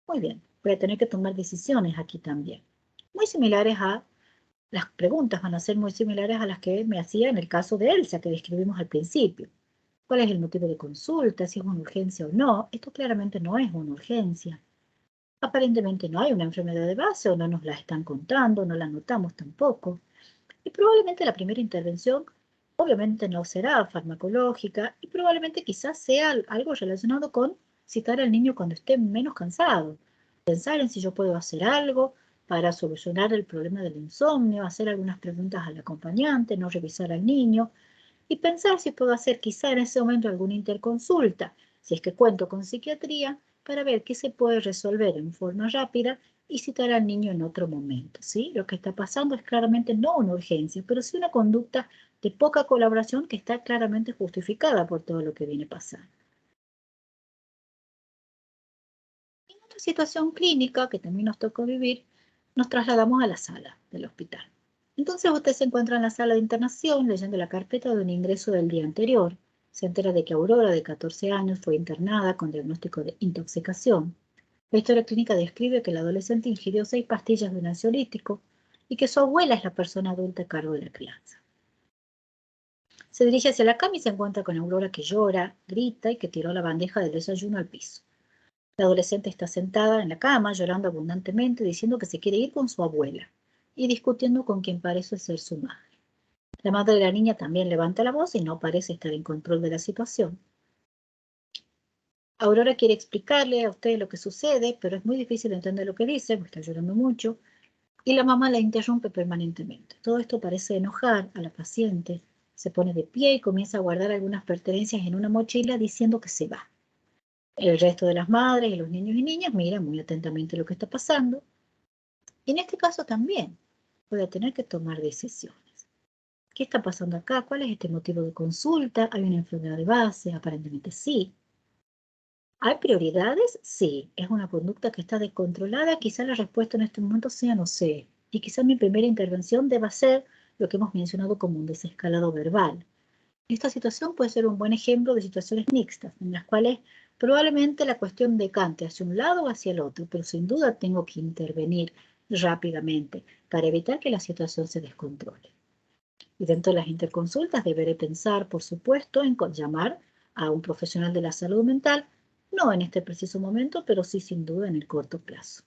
Muy bien, voy a tener que tomar decisiones aquí también. Muy similares a, las preguntas van a ser muy similares a las que me hacía en el caso de Elsa, que describimos al principio. ¿Cuál es el motivo de consulta? ¿Si es una urgencia o no? Esto claramente no es una urgencia. Aparentemente no hay una enfermedad de base o no nos la están contando, no la notamos tampoco. Y probablemente la primera intervención obviamente no será farmacológica y probablemente quizás sea algo relacionado con citar al niño cuando esté menos cansado. Pensar en si yo puedo hacer algo para solucionar el problema del insomnio, hacer algunas preguntas al acompañante, no revisar al niño y pensar si puedo hacer quizá en ese momento alguna interconsulta, si es que cuento con psiquiatría, para ver qué se puede resolver en forma rápida y citar al niño en otro momento, ¿sí? Lo que está pasando es claramente no una urgencia, pero sí una conducta de poca colaboración que está claramente justificada por todo lo que viene pasando. En otra situación clínica que también nos tocó vivir, nos trasladamos a la sala del hospital. Entonces usted se encuentra en la sala de internación leyendo la carpeta de un ingreso del día anterior. Se entera de que Aurora, de 14 años, fue internada con diagnóstico de intoxicación. La historia clínica describe que el adolescente ingirió 6 pastillas de un ansiolítico y que su abuela es la persona adulta a cargo de la crianza. Se dirige hacia la cama y se encuentra con Aurora que llora, grita y que tiró la bandeja del desayuno al piso. La adolescente está sentada en la cama, llorando abundantemente, diciendo que se quiere ir con su abuela y discutiendo con quien parece ser su madre. La madre de la niña también levanta la voz y no parece estar en control de la situación. Aurora quiere explicarle a usted lo que sucede, pero es muy difícil entender lo que dice, porque está llorando mucho, y la mamá la interrumpe permanentemente. Todo esto parece enojar a la paciente. Se pone de pie y comienza a guardar algunas pertenencias en una mochila diciendo que se va. El resto de las madres y los niños y niñas miran muy atentamente lo que está pasando. Y en este caso también voy a tener que tomar decisiones. ¿Qué está pasando acá? ¿Cuál es este motivo de consulta? ¿Hay una enfermedad de base? Aparentemente sí. ¿Hay prioridades? Sí. ¿Es una conducta que está descontrolada? Quizá la respuesta en este momento sea no sé. Y quizá mi primera intervención deba ser lo que hemos mencionado como un desescalado verbal. Esta situación puede ser un buen ejemplo de situaciones mixtas, en las cuales probablemente la cuestión decante hacia un lado o hacia el otro, pero sin duda tengo que intervenir rápidamente para evitar que la situación se descontrole. Y dentro de las interconsultas deberé pensar, por supuesto, en llamar a un profesional de la salud mental, no en este preciso momento, pero sí sin duda en el corto plazo.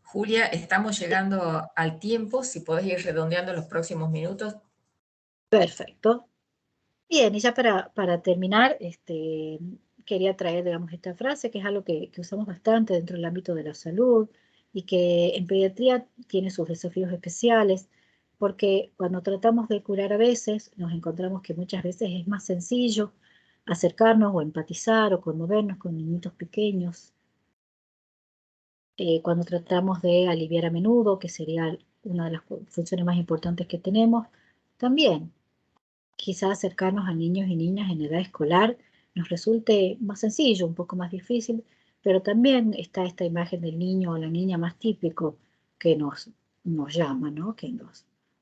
Julia, estamos llegando al tiempo, si podés ir redondeando los próximos minutos. Perfecto. Bien, y ya para terminar, quería traer, digamos, esta frase, que es algo que usamos bastante dentro del ámbito de la salud y que en pediatría tiene sus desafíos especiales, porque cuando tratamos de curar a veces, nos encontramos que muchas veces es más sencillo acercarnos o empatizar o conmovernos con niñitos pequeños. Cuando tratamos de aliviar a menudo, que sería una de las funciones más importantes que tenemos, también quizá acercarnos a niños y niñas en edad escolar nos resulte más sencillo, un poco más difícil, pero también está esta imagen del niño o la niña más típico que nos llama, ¿no? Que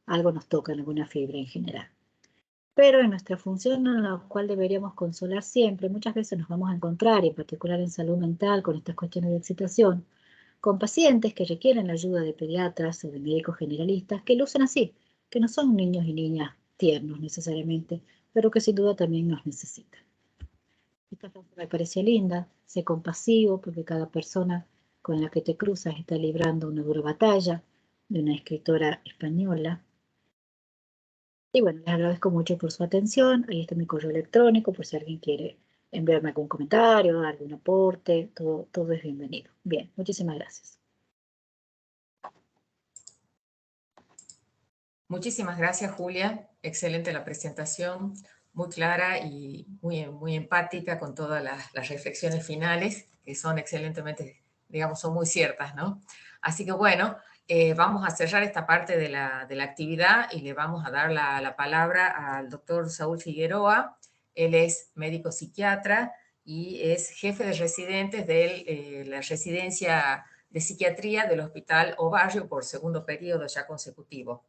algo nos toca en alguna fibra en general. Pero en nuestra función en la cual deberíamos consolar siempre, muchas veces nos vamos a encontrar, y en particular en salud mental, con estas cuestiones de excitación, con pacientes que requieren la ayuda de pediatras o de médicos generalistas que lucen así, que no son niños y niñas tiernos necesariamente, pero que sin duda también nos necesitan. Esta frase me parecía linda, sé compasivo porque cada persona con la que te cruzas está librando una dura batalla, de una escritora española. Y bueno, les agradezco mucho por su atención. Ahí está mi correo electrónico por si alguien quiere enviarme algún comentario, algún aporte, todo es bienvenido. Bien, muchísimas gracias. Muchísimas gracias, Julia. Excelente la presentación, muy clara y muy empática con todas las reflexiones finales, que son excelentemente, digamos, son muy ciertas, ¿no? Así que bueno, vamos a cerrar esta parte de la actividad y le vamos a dar la palabra al doctor Saúl Figueroa. Él es médico psiquiatra y es jefe de residentes de la residencia de psiquiatría del Hospital Obarrio por segundo periodo ya consecutivo.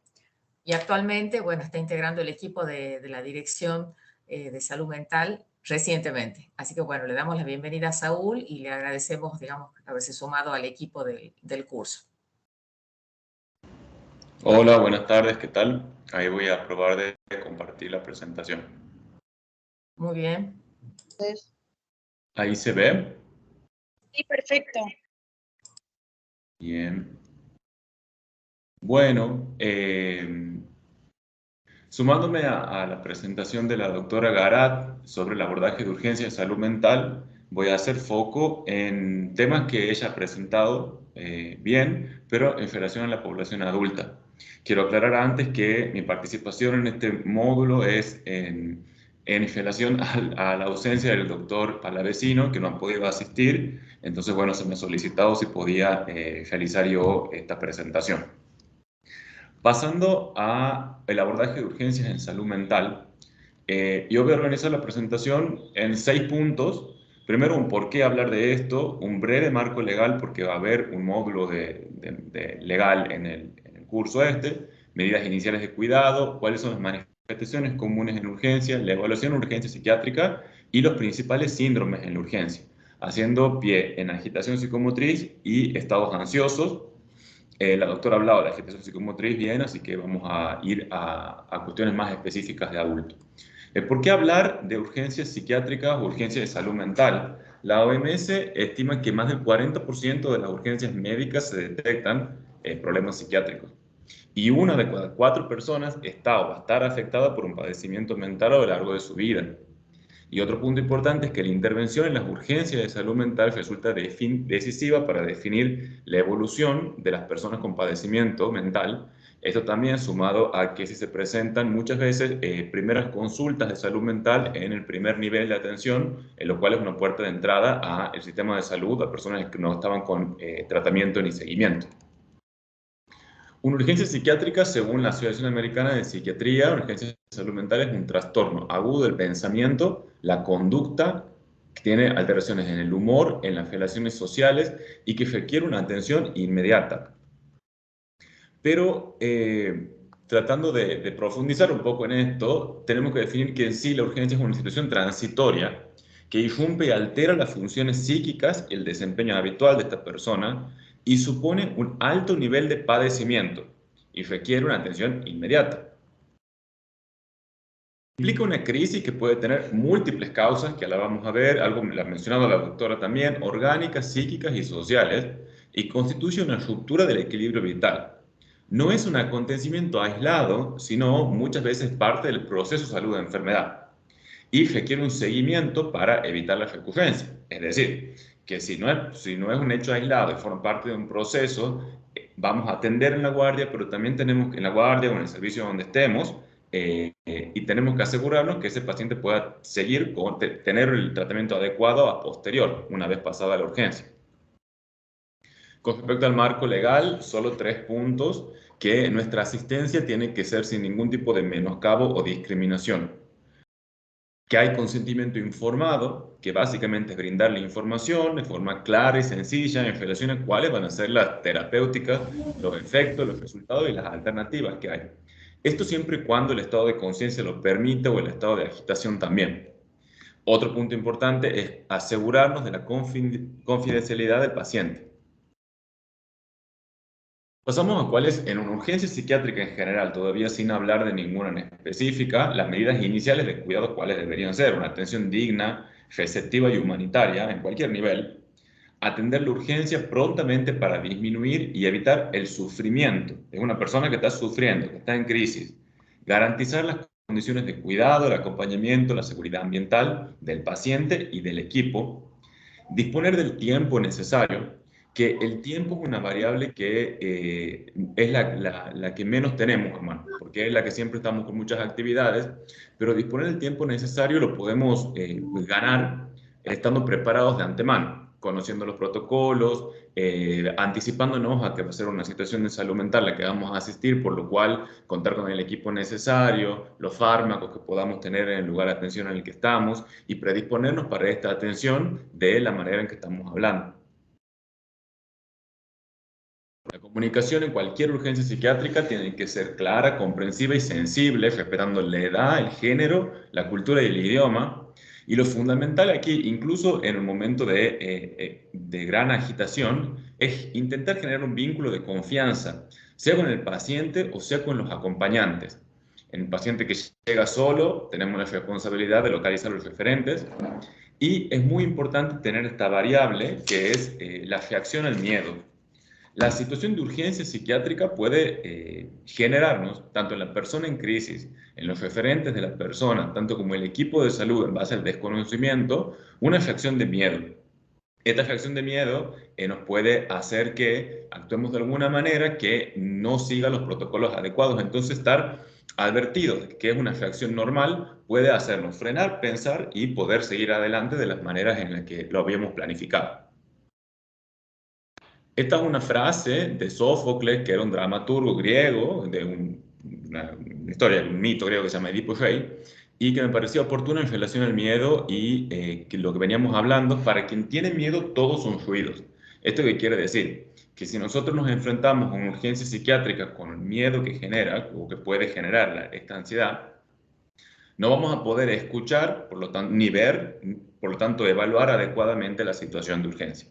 Y actualmente, bueno, está integrando el equipo de la Dirección de Salud Mental recientemente. Así que, bueno, le damos la bienvenida a Saúl y le agradecemos, digamos, haberse sumado al equipo del curso. Hola, buenas tardes, ¿qué tal? Ahí voy a probar de compartir la presentación. Muy bien. Ahí se ve. Sí, perfecto. Bien. Bueno, sumándome a la presentación de la doctora Garat sobre el abordaje de urgencia de salud mental, voy a hacer foco en temas que ella ha presentado bien, pero en relación a la población adulta. Quiero aclarar antes que mi participación en este módulo es en relación a la ausencia del doctor Palavecino, que no ha podido asistir. Entonces, bueno, se me ha solicitado si podía realizar yo esta presentación. Pasando a el abordaje de urgencias en salud mental, yo voy a organizar la presentación en 6 puntos. Primero, un por qué hablar de esto, un breve marco legal, porque va a haber un módulo legal en el curso este, medidas iniciales de cuidado, cuáles son las manifestaciones comunes en urgencia, la evaluación de urgencia psiquiátrica y los principales síndromes en la urgencia, haciendo pie en agitación psicomotriz y estados ansiosos. La doctora ha hablado de la agitación psicomotriz bien, así que vamos a ir a cuestiones más específicas de adulto. ¿Por qué hablar de urgencias psiquiátricas o urgencias de salud mental? La OMS estima que más del 40% de las urgencias médicas se detectan problemas psiquiátricos. Y una de cada 4 personas está o va a estar afectada por un padecimiento mental a lo largo de su vida. Y otro punto importante es que la intervención en las urgencias de salud mental resulta decisiva para definir la evolución de las personas con padecimiento mental. Esto también sumado a que si se presentan muchas veces primeras consultas de salud mental en el primer nivel de atención, en lo cual es una puerta de entrada al sistema de salud a personas que no estaban con tratamiento ni seguimiento. Una urgencia psiquiátrica, según la Asociación Americana de Psiquiatría, una urgencia de salud mental es un trastorno agudo del pensamiento, la conducta, que tiene alteraciones en el humor, en las relaciones sociales y que requiere una atención inmediata. Pero tratando de profundizar un poco en esto, tenemos que definir que en sí la urgencia es una situación transitoria que irrumpe y altera las funciones psíquicas y el desempeño habitual de esta persona y supone un alto nivel de padecimiento y requiere una atención inmediata. Implica una crisis que puede tener múltiples causas, que la vamos a ver, algo la ha mencionado la doctora también, orgánicas, psíquicas y sociales, y constituye una ruptura del equilibrio vital. No es un acontecimiento aislado, sino muchas veces parte del proceso de salud de enfermedad y requiere un seguimiento para evitar la recurrencia. Es decir, que si no es un hecho aislado y forma parte de un proceso, vamos a atender en la guardia, pero también tenemos que en la guardia o en el servicio donde estemos, y tenemos que asegurarnos que ese paciente pueda seguir con tener el tratamiento adecuado a posterior, una vez pasada la urgencia. Con respecto al marco legal, solo 3 puntos: que nuestra asistencia tiene que ser sin ningún tipo de menoscabo o discriminación, que hay consentimiento informado, que básicamente es brindar la información de forma clara y sencilla en relación a cuáles van a ser las terapéuticas, los efectos, los resultados y las alternativas que hay. Esto siempre y cuando el estado de conciencia lo permite o el estado de agitación también. Otro punto importante es asegurarnos de la confidencialidad del paciente. Pasamos a cuáles, en una urgencia psiquiátrica en general, todavía sin hablar de ninguna en específica, las medidas iniciales de cuidado cuáles deberían ser: una atención digna, receptiva y humanitaria en cualquier nivel, atender la urgencia prontamente para disminuir y evitar el sufrimiento. Es una persona que está sufriendo, que está en crisis, garantizar las condiciones de cuidado, el acompañamiento, la seguridad ambiental del paciente y del equipo, disponer del tiempo necesario, que el tiempo es una variable que es la que menos tenemos, hermano, porque es la que siempre estamos con muchas actividades, pero disponer del tiempo necesario lo podemos ganar estando preparados de antemano, conociendo los protocolos, anticipándonos a que va a ser una situación de salud mental a la que vamos a asistir, por lo cual contar con el equipo necesario, los fármacos que podamos tener en el lugar de atención en el que estamos y predisponernos para esta atención de la manera en que estamos hablando. La comunicación en cualquier urgencia psiquiátrica tiene que ser clara, comprensiva y sensible, respetando la edad, el género, la cultura y el idioma. Y lo fundamental aquí, incluso en un momento de gran agitación, es intentar generar un vínculo de confianza, sea con el paciente o sea con los acompañantes. En el paciente que llega solo, tenemos la responsabilidad de localizar los referentes. Y es muy importante tener esta variable que es la reacción al miedo. La situación de urgencia psiquiátrica puede generarnos, tanto en la persona en crisis, en los referentes de la persona, tanto como el equipo de salud en base al desconocimiento, una reacción de miedo. Esta reacción de miedo nos puede hacer que actuemos de alguna manera que no siga los protocolos adecuados. Entonces, estar advertidos de que es una reacción normal puede hacernos frenar, pensar y poder seguir adelante de las maneras en las que lo habíamos planificado. Esta es una frase de Sófocles, que era un dramaturgo griego, de una historia, un mito griego que se llama Edipo Rey, y que me parecía oportuna en relación al miedo y que lo que veníamos hablando, para quien tiene miedo, todos son ruidos. ¿Esto qué quiere decir? Que si nosotros nos enfrentamos a una urgencia psiquiátrica con el miedo que genera o que puede generar esta ansiedad, no vamos a poder escuchar, por lo tanto, ni ver, por lo tanto, evaluar adecuadamente la situación de urgencia.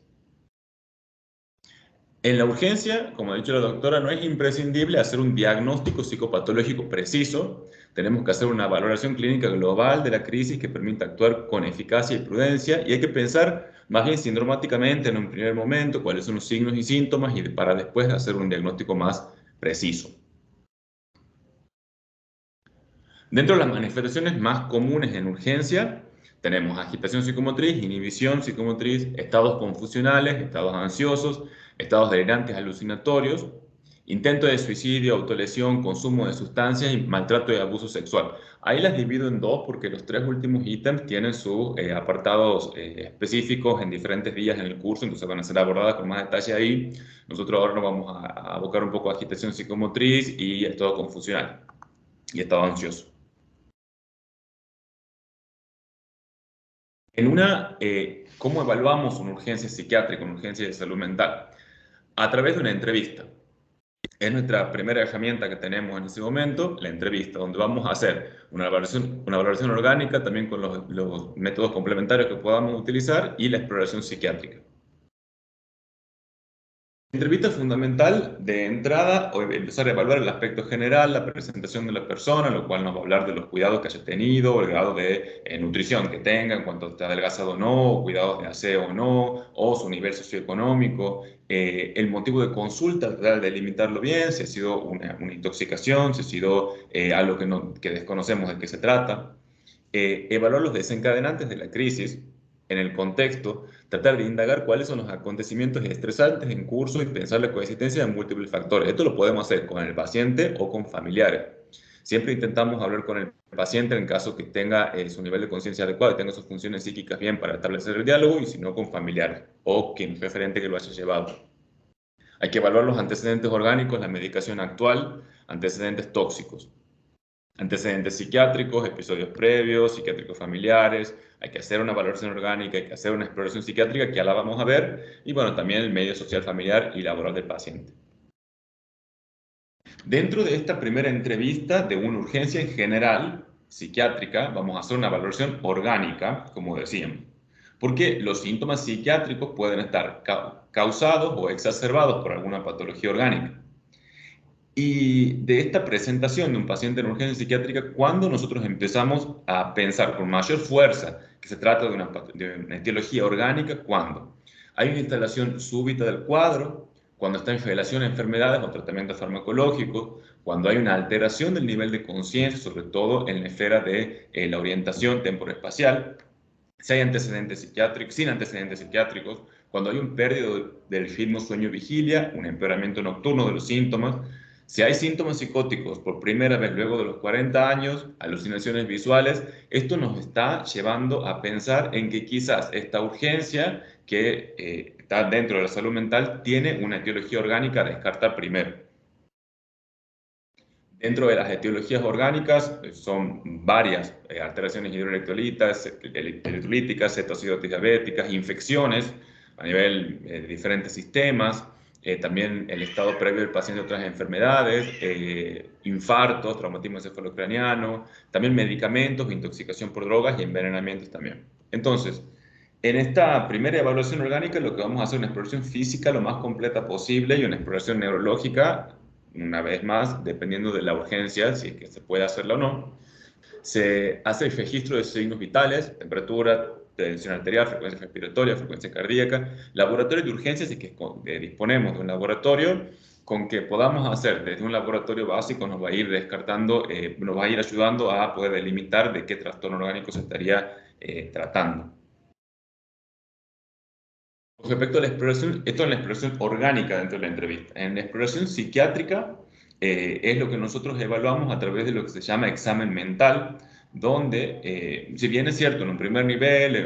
En la urgencia, como ha dicho la doctora, no es imprescindible hacer un diagnóstico psicopatológico preciso. Tenemos que hacer una valoración clínica global de la crisis que permita actuar con eficacia y prudencia, y hay que pensar más bien sindromáticamente en un primer momento cuáles son los signos y síntomas y para después hacer un diagnóstico más preciso. Dentro de las manifestaciones más comunes en urgencia, tenemos agitación psicomotriz, inhibición psicomotriz, estados confusionales, estados ansiosos, estados delirantes alucinatorios, intento de suicidio, autolesión, consumo de sustancias y maltrato y abuso sexual. Ahí las divido en dos porque los tres últimos ítems tienen sus apartados específicos en diferentes días en el curso, entonces van a ser abordadas con más detalle ahí. Nosotros ahora nos vamos a abocar un poco a agitación psicomotriz y estado confusional y estado ansioso. ¿Cómo evaluamos una urgencia psiquiátrica, una urgencia de salud mental? A través de una entrevista. Es nuestra primera herramienta que tenemos en ese momento, la entrevista, donde vamos a hacer una valoración orgánica, también con los métodos complementarios que podamos utilizar, y la exploración psiquiátrica. La entrevista es fundamental de entrada, o empezar a evaluar el aspecto general, la presentación de la persona, lo cual nos va a hablar de los cuidados que haya tenido, el grado de nutrición que tenga, en cuanto está adelgazado o no, cuidados de aseo o no, o su nivel socioeconómico, el motivo de consulta, tratar de delimitarlo bien, si ha sido una intoxicación, si ha sido algo que desconocemos de qué se trata, evaluar los desencadenantes de la crisis, en el contexto, tratar de indagar cuáles son los acontecimientos estresantes en curso y pensar la coexistencia de múltiples factores. Esto lo podemos hacer con el paciente o con familiares. Siempre intentamos hablar con el paciente en caso que tenga su nivel de conciencia adecuado y tenga sus funciones psíquicas bien para establecer el diálogo, y si no, con familiares o quien referente que lo haya llevado. Hay que evaluar los antecedentes orgánicos, la medicación actual, antecedentes tóxicos, antecedentes psiquiátricos, episodios previos, psiquiátricos familiares. Hay que hacer una valoración orgánica, hay que hacer una exploración psiquiátrica, que ya la vamos a ver, y bueno, también el medio social familiar y laboral del paciente. Dentro de esta primera entrevista de una urgencia en general psiquiátrica, vamos a hacer una valoración orgánica, como decíamos, porque los síntomas psiquiátricos pueden estar causados o exacerbados por alguna patología orgánica. Y de esta presentación de un paciente en urgencia psiquiátrica, cuando nosotros empezamos a pensar con mayor fuerza que se trata de una etiología orgánica, cuando hay una instalación súbita del cuadro, cuando está en federación a enfermedades o tratamientos farmacológicos, cuando hay una alteración del nivel de conciencia, sobre todo en la esfera de la orientación temporoespacial, si hay antecedentes psiquiátricos, sin antecedentes psiquiátricos, cuando hay un pérdida del ritmo sueño-vigilia, un empeoramiento nocturno de los síntomas, si hay síntomas psicóticos por primera vez luego de los 40 años, alucinaciones visuales, esto nos está llevando a pensar en que quizás esta urgencia que está dentro de la salud mental tiene una etiología orgánica a descartar primero. Dentro de las etiologías orgánicas son varias alteraciones electrolíticas, cetoacidosis diabéticas, infecciones a nivel de diferentes sistemas, también el estado previo del paciente de otras enfermedades, infartos, traumatismo encefalocraniano, también medicamentos, intoxicación por drogas y envenenamientos también. Entonces, en esta primera evaluación orgánica lo que vamos a hacer es una exploración física lo más completa posible y una exploración neurológica, una vez más, dependiendo de la urgencia, si es que se puede hacerla o no. Se hace el registro de signos vitales, temperatura, tensión arterial, frecuencia respiratoria, frecuencia cardíaca, laboratorio de urgencias, y que disponemos de un laboratorio con que podamos hacer desde un laboratorio básico, nos va a ir descartando, nos va a ir ayudando a poder delimitar de qué trastorno orgánico se estaría tratando. Con respecto a la exploración, esto es la exploración orgánica dentro de la entrevista. En la exploración psiquiátrica es lo que nosotros evaluamos a través de lo que se llama examen mental, donde, si bien es cierto, en un primer nivel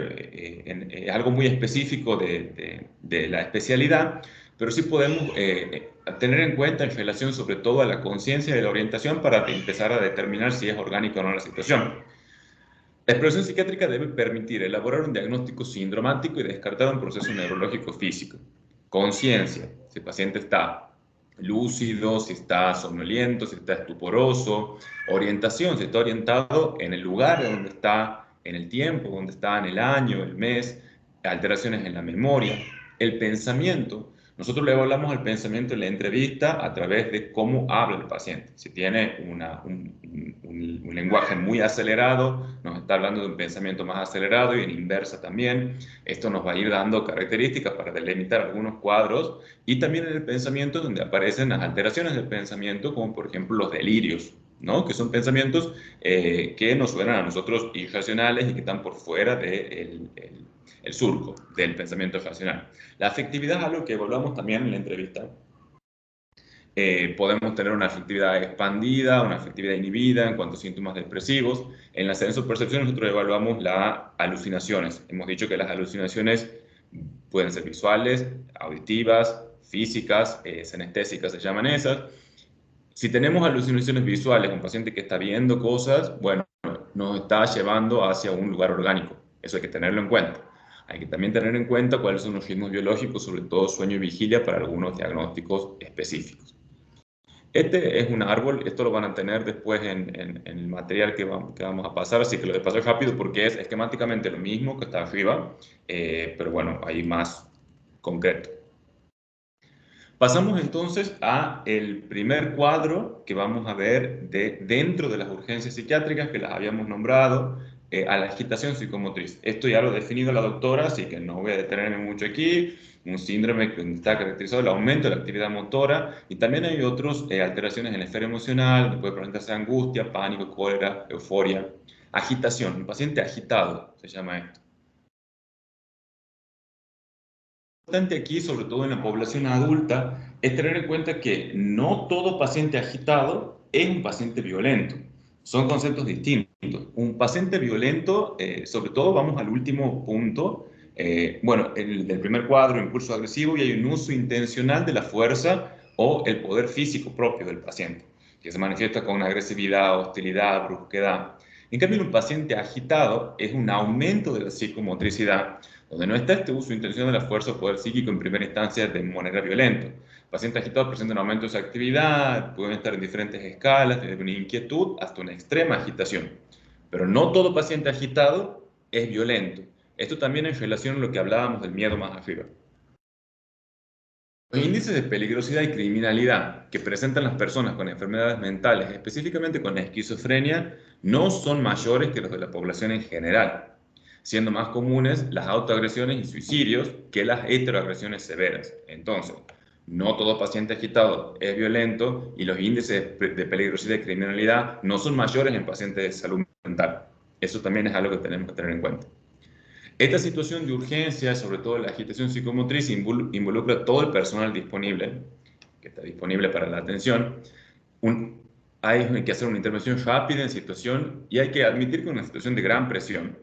es algo muy específico de la especialidad, pero sí podemos tener en cuenta en relación sobre todo a la conciencia y la orientación para empezar a determinar si es orgánica o no la situación. La exploración psiquiátrica debe permitir elaborar un diagnóstico sindromático y descartar un proceso neurológico físico. Conciencia, si el paciente está lúcido, si está somnoliento, si está estuporoso. Orientación, si está orientado en el lugar donde está, en el tiempo, donde está, en el año, el mes. Alteraciones en la memoria. El pensamiento. Nosotros le evaluamos el pensamiento en la entrevista a través de cómo habla el paciente. Si tiene un lenguaje muy acelerado, nos está hablando de un pensamiento más acelerado y en inversa también. Esto nos va a ir dando características para delimitar algunos cuadros y también en el pensamiento donde aparecen las alteraciones del pensamiento, como por ejemplo los delirios, ¿no? Que son pensamientos que nos suenan a nosotros irracionales y que están por fuera del el surco del pensamiento racional. La afectividad es algo que evaluamos también en la entrevista. Podemos tener una afectividad expandida, una afectividad inhibida en cuanto a síntomas depresivos. En la sensopercepción nosotros evaluamos las alucinaciones. Hemos dicho que las alucinaciones pueden ser visuales, auditivas, físicas, senestésicas se llaman esas. Si tenemos alucinaciones visuales, un paciente que está viendo cosas, bueno, nos está llevando hacia un lugar orgánico. Eso hay que tenerlo en cuenta. Hay que también tener en cuenta cuáles son los ritmos biológicos, sobre todo sueño y vigilia, para algunos diagnósticos específicos. Este es un árbol, esto lo van a tener después en el material que vamos a pasar, así que lo paso rápido porque es esquemáticamente lo mismo que está arriba, pero bueno, ahí más concreto. Pasamos entonces a el primer cuadro que vamos a ver dentro de las urgencias psiquiátricas que las habíamos nombrado, a la agitación psicomotriz. Esto ya lo ha definido la doctora, así que no voy a detenerme mucho aquí. Un síndrome que está caracterizado por el aumento de la actividad motora y también hay otras alteraciones en la esfera emocional, que puede presentarse angustia, pánico, cólera, euforia. Agitación, un paciente agitado se llama esto. Importante aquí, sobre todo en la población adulta, es tener en cuenta que no todo paciente agitado es un paciente violento. Son conceptos distintos. Un paciente violento, sobre todo vamos al último punto, bueno, del primer cuadro, impulso agresivo, y hay un uso intencional de la fuerza o el poder físico propio del paciente, que se manifiesta con agresividad, hostilidad, brusquedad. En cambio, en un paciente agitado es un aumento de la psicomotricidad, donde no está este uso intencional de la fuerza o poder psíquico en primera instancia de manera violenta. Pacientes agitados presentan un aumento de su actividad, pueden estar en diferentes escalas, desde una inquietud hasta una extrema agitación. Pero no todo paciente agitado es violento. Esto también en relación a lo que hablábamos del miedo más arriba. Los índices de peligrosidad y criminalidad que presentan las personas con enfermedades mentales, específicamente con la esquizofrenia, no son mayores que los de la población en general, siendo más comunes las autoagresiones y suicidios que las heteroagresiones severas. Entonces, No todo paciente agitado es violento y los índices de peligrosidad y criminalidad no son mayores en pacientes de salud mental. Eso también es algo que tenemos que tener en cuenta. Esta situación de urgencia, sobre todo la agitación psicomotriz, involucra a todo el personal disponible, que está disponible para la atención. Hay que hacer una intervención rápida en situación y hay que admitir que es una situación de gran presión,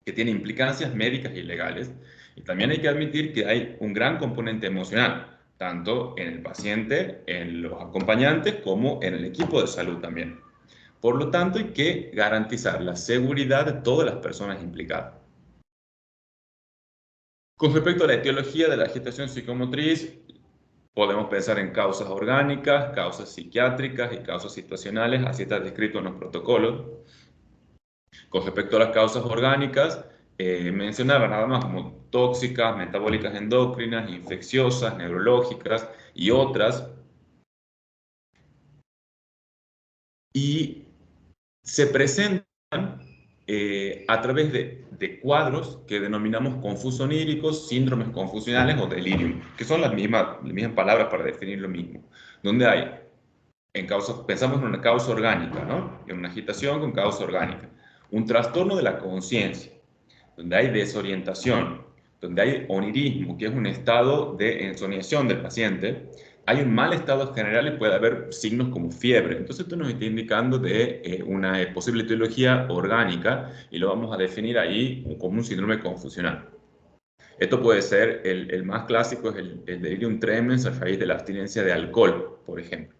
que tiene implicancias médicas y legales. Y también hay que admitir que hay un gran componente emocional, tanto en el paciente, en los acompañantes, como en el equipo de salud también. Por lo tanto, hay que garantizar la seguridad de todas las personas implicadas. Con respecto a la etiología de la agitación psicomotriz, podemos pensar en causas orgánicas, causas psiquiátricas y causas situacionales, así está descrito en los protocolos. Con respecto a las causas orgánicas, mencionaba nada más como tóxicas, metabólicas endocrinas, infecciosas, neurológicas y otras. Y se presentan a través de cuadros que denominamos confusoníricos, síndromes confusionales o delirium, que son las mismas palabras para definir lo mismo, donde hay, pensamos en una causa orgánica, ¿no? En una agitación con causa orgánica, un trastorno de la conciencia, donde hay desorientación, donde hay onirismo, que es un estado de ensoñación del paciente, hay un mal estado general y puede haber signos como fiebre. Entonces esto nos está indicando de una posible etiología orgánica y lo vamos a definir ahí como un síndrome confusional. Esto puede ser, el más clásico es el delirium tremens a raíz de la abstinencia de alcohol, por ejemplo.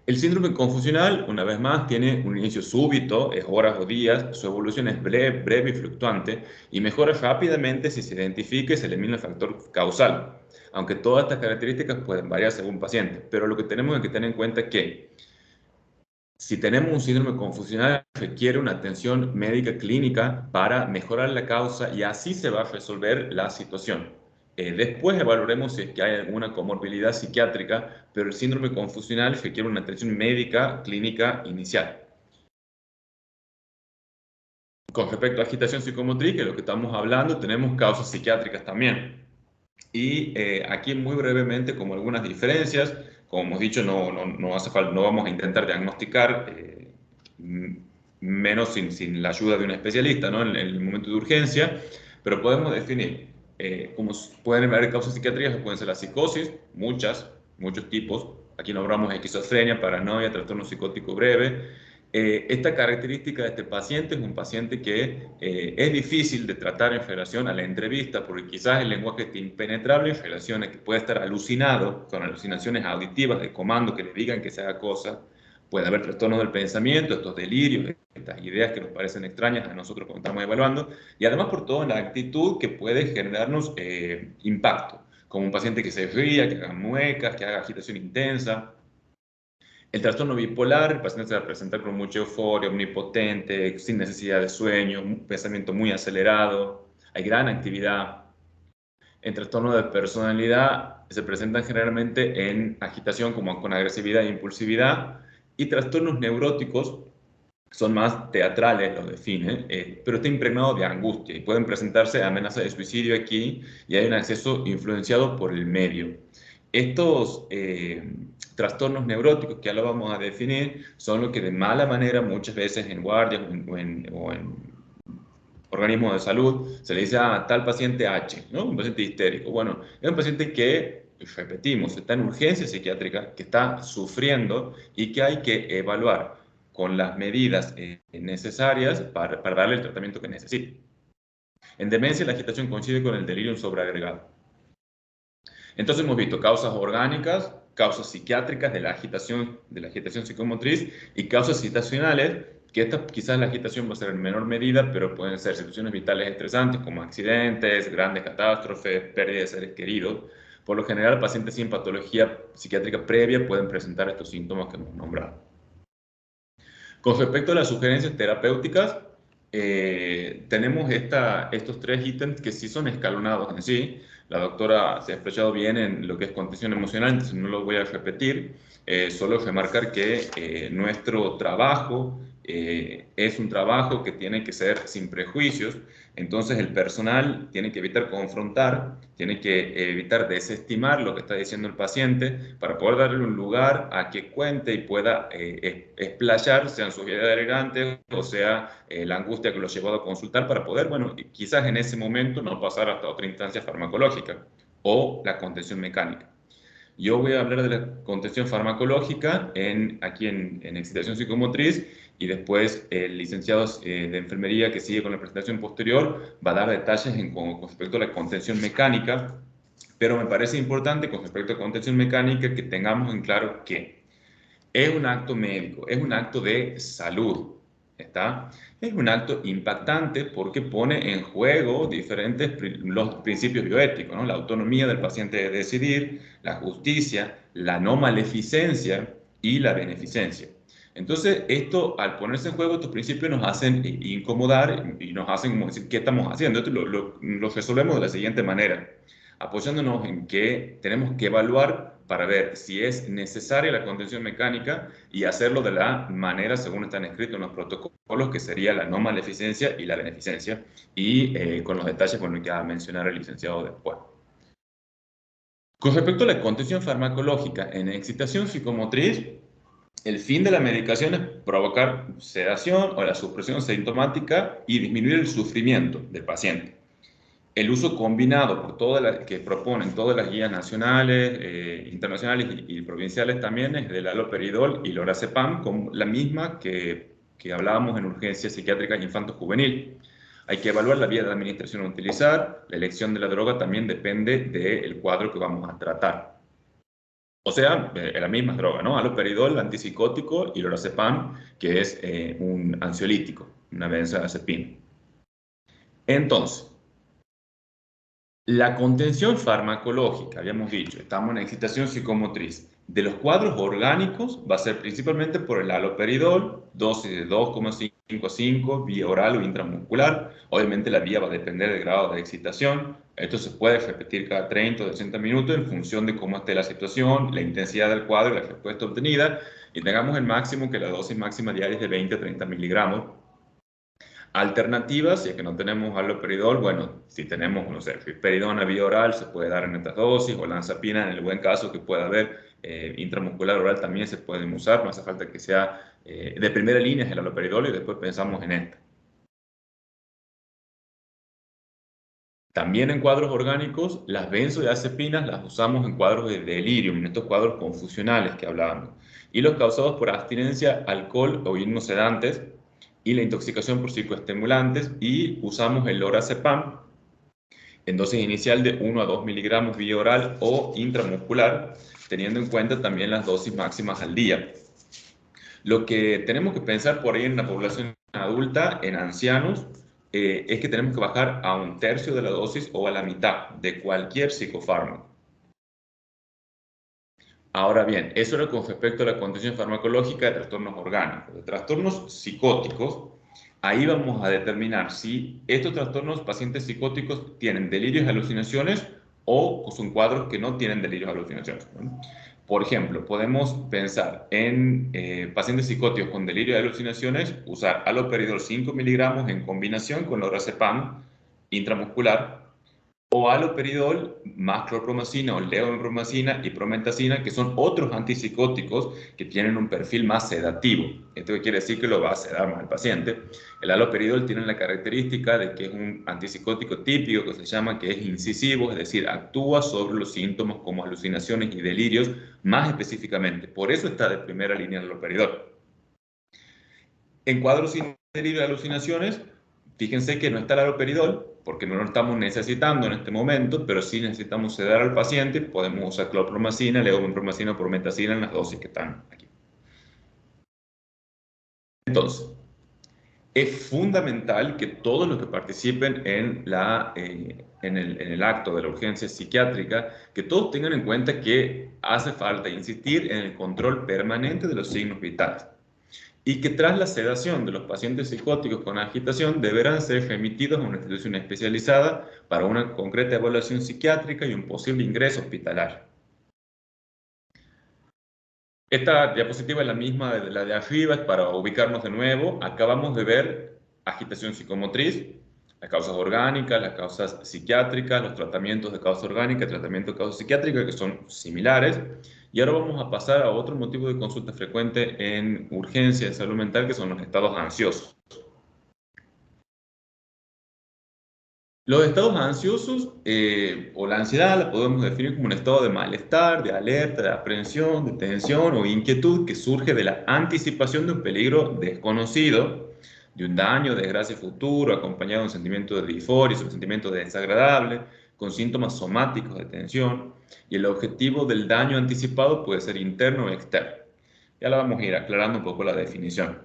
El síndrome confusional, una vez más, tiene un inicio súbito, es horas o días, su evolución es breve y fluctuante y mejora rápidamente si se identifica y se elimina el factor causal, aunque todas estas características pueden variar según paciente, pero lo que tenemos que tener en cuenta es que si tenemos un síndrome confusional requiere una atención médica clínica para mejorar la causa y así se va a resolver la situación. Después evaluaremos si es que hay alguna comorbilidad psiquiátrica, pero el síndrome confusional requiere una atención médica clínica inicial. Con respecto a agitación psicomotriz, que es lo que estamos hablando, tenemos causas psiquiátricas también. Y aquí muy brevemente, como algunas diferencias, como hemos dicho, no hace falta, no vamos a intentar diagnosticar, menos sin la ayuda de un especialista, ¿no? En el momento de urgencia, pero podemos definir, como pueden haber causas psiquiátricas, pueden ser la psicosis, muchos tipos. Aquí nombramos esquizofrenia, paranoia, trastorno psicótico breve. Esta característica de este paciente es un paciente que es difícil de tratar en relación a la entrevista, porque quizás el lenguaje es impenetrable en relación a que puede estar alucinado, con alucinaciones auditivas de comando que le digan que se haga cosas. Puede haber trastornos del pensamiento, estos delirios, estas ideas que nos parecen extrañas a nosotros cuando estamos evaluando, y además por todo en la actitud que puede generarnos impacto, como un paciente que se ría, que haga muecas, que haga agitación intensa. El trastorno bipolar, el paciente se va a presentar con mucha euforia, omnipotente, sin necesidad de sueño, un pensamiento muy acelerado, hay gran actividad. El trastorno de personalidad se presentan generalmente en agitación como con agresividad e impulsividad, y trastornos neuróticos son más teatrales, los definen, pero está impregnado de angustia y pueden presentarse amenazas de suicidio aquí y hay un acceso influenciado por el medio. Estos trastornos neuróticos, que ya lo vamos a definir, son los que de mala manera muchas veces en guardias o en organismos de salud se le dice a tal paciente H, ¿no? Un paciente histérico. Bueno, es un paciente que, repetimos, está en urgencia psiquiátrica, que está sufriendo y que hay que evaluar con las medidas necesarias para darle el tratamiento que necesita. En demencia, la agitación coincide con el delirium sobreagregado. Entonces hemos visto causas orgánicas, causas psiquiátricas de la agitación psicomotriz y causas situacionales, que esta quizás la agitación va a ser en menor medida, pero pueden ser situaciones vitales estresantes como accidentes, grandes catástrofes, pérdida de seres queridos. Por lo general, pacientes sin patología psiquiátrica previa pueden presentar estos síntomas que hemos nombrado. Con respecto a las sugerencias terapéuticas, tenemos estos tres ítems que sí son escalonados en sí, La doctora se ha expresado bien en lo que es contención emocional, entonces no lo voy a repetir. Solo remarcar que nuestro trabajo es un trabajo que tiene que ser sin prejuicios. Entonces el personal tiene que evitar confrontar, tiene que evitar desestimar lo que está diciendo el paciente para poder darle un lugar a que cuente y pueda explayar, sean sus ideas delirantes o sea la angustia que lo ha llevado a consultar para poder, bueno, quizás en ese momento no pasar hasta otra instancia farmacológica o la contención mecánica. Yo voy a hablar de la contención farmacológica aquí en excitación psicomotriz y después el licenciado de enfermería que sigue con la presentación posterior va a dar detalles con respecto a la contención mecánica, pero me parece importante con respecto a contención mecánica que tengamos en claro que es un acto médico, es un acto de salud, ¿está? Es un acto impactante porque pone en juego los principios bioéticos, ¿no? La autonomía del paciente de decidir, la justicia, la no maleficencia y la beneficencia. Entonces, esto, al ponerse en juego, estos principios nos hacen incomodar y nos hacen como decir, ¿qué estamos haciendo? Esto lo resolvemos de la siguiente manera, apoyándonos en que tenemos que evaluar para ver si es necesaria la contención mecánica y hacerlo de la manera según están escritos en los protocolos, que sería la no maleficencia y la beneficencia, y con los detalles con los que va a mencionar el licenciado después. Con respecto a la contención farmacológica en excitación psicomotriz, el fin de la medicación es provocar sedación o la supresión sintomática y disminuir el sufrimiento del paciente. El uso combinado que proponen todas las guías nacionales, internacionales y provinciales también es del haloperidol y lorazepam, con la misma que hablábamos en urgencia psiquiátrica infanto-juvenil. Hay que evaluar la vía de administración a utilizar. La elección de la droga también depende del cuadro que vamos a tratar. O sea, la misma droga, ¿no? Haloperidol, antipsicótico, y lorazepam, que es un ansiolítico, una benzodiazepina. Entonces, la contención farmacológica, habíamos dicho, estamos en excitación psicomotriz. De los cuadros orgánicos va a ser principalmente por el haloperidol, dosis de 2,5 vía oral o intramuscular. Obviamente la vía va a depender del grado de excitación. Esto se puede repetir cada 30 o 60 minutos en función de cómo esté la situación, la intensidad del cuadro y la respuesta obtenida. Y tengamos el máximo que la dosis máxima diaria es de 20 a 30 miligramos. Alternativas, si es que no tenemos haloperidol, bueno, si tenemos, no sé, risperidona vía oral, se puede dar en estas dosis, o lanzapina en el buen caso que pueda haber, intramuscular oral también se pueden usar, no hace falta que sea de primera línea es el haloperidol y después pensamos en esta. También en cuadros orgánicos, las benzodiazepinas las usamos en cuadros de delirium, en estos cuadros confusionales que hablábamos, y los causados por abstinencia, alcohol o hipnosedantes, y la intoxicación por psicoestimulantes, y usamos el lorazepam en dosis inicial de 1 a 2 miligramos vía oral o intramuscular, teniendo en cuenta también las dosis máximas al día. Lo que tenemos que pensar por ahí en la población adulta, en ancianos, es que tenemos que bajar a 1/3 de la dosis o a la mitad de cualquier psicofármaco. Ahora bien, eso era con respecto a la contención farmacológica de trastornos orgánicos. De trastornos psicóticos, ahí vamos a determinar si estos trastornos pacientes psicóticos tienen delirios y alucinaciones o son cuadros que no tienen delirios y alucinaciones, ¿no? Por ejemplo, podemos pensar en pacientes psicóticos con delirio y alucinaciones, usar haloperidol 5 miligramos en combinación con lorazepam intramuscular, o haloperidol más clorpromacina o levonormacina y prometacina, que son otros antipsicóticos que tienen un perfil más sedativo. Esto quiere decir que lo va a sedar más al paciente. El haloperidol tiene la característica de que es un antipsicótico típico que se llama que es incisivo, es decir, actúa sobre los síntomas como alucinaciones y delirios más específicamente. Por eso está de primera línea el haloperidol. En cuadros sin delirio de alucinaciones, fíjense que no está el haloperidol, porque no lo estamos necesitando en este momento, pero sí necesitamos sedar al paciente, podemos usar clorpromacina, levonormacina o prometacina en las dosis que están aquí. Entonces, es fundamental que todos los que participen en el acto de la urgencia psiquiátrica, que todos tengan en cuenta que hace falta insistir en el control permanente de los signos vitales. y que tras la sedación de los pacientes psicóticos con agitación deberán ser remitidos a una institución especializada para una concreta evaluación psiquiátrica y un posible ingreso hospitalario. Esta diapositiva es la misma de la de arriba, para ubicarnos de nuevo. Acabamos de ver agitación psicomotriz, las causas orgánicas, las causas psiquiátricas, los tratamientos de causa orgánica, tratamientos de causa psiquiátrica, que son similares. Y ahora vamos a pasar a otro motivo de consulta frecuente en urgencia de salud mental, que son los estados ansiosos. Los estados ansiosos o la ansiedad la podemos definir como un estado de malestar, de alerta, de aprensión, de tensión o inquietud que surge de la anticipación de un peligro desconocido, de un daño o desgracia futuro, acompañado de un sentimiento de disforia, un sentimiento de desagradable, con síntomas somáticos de tensión, y el objetivo del daño anticipado puede ser interno o externo. Ya la vamos a ir aclarando un poco la definición.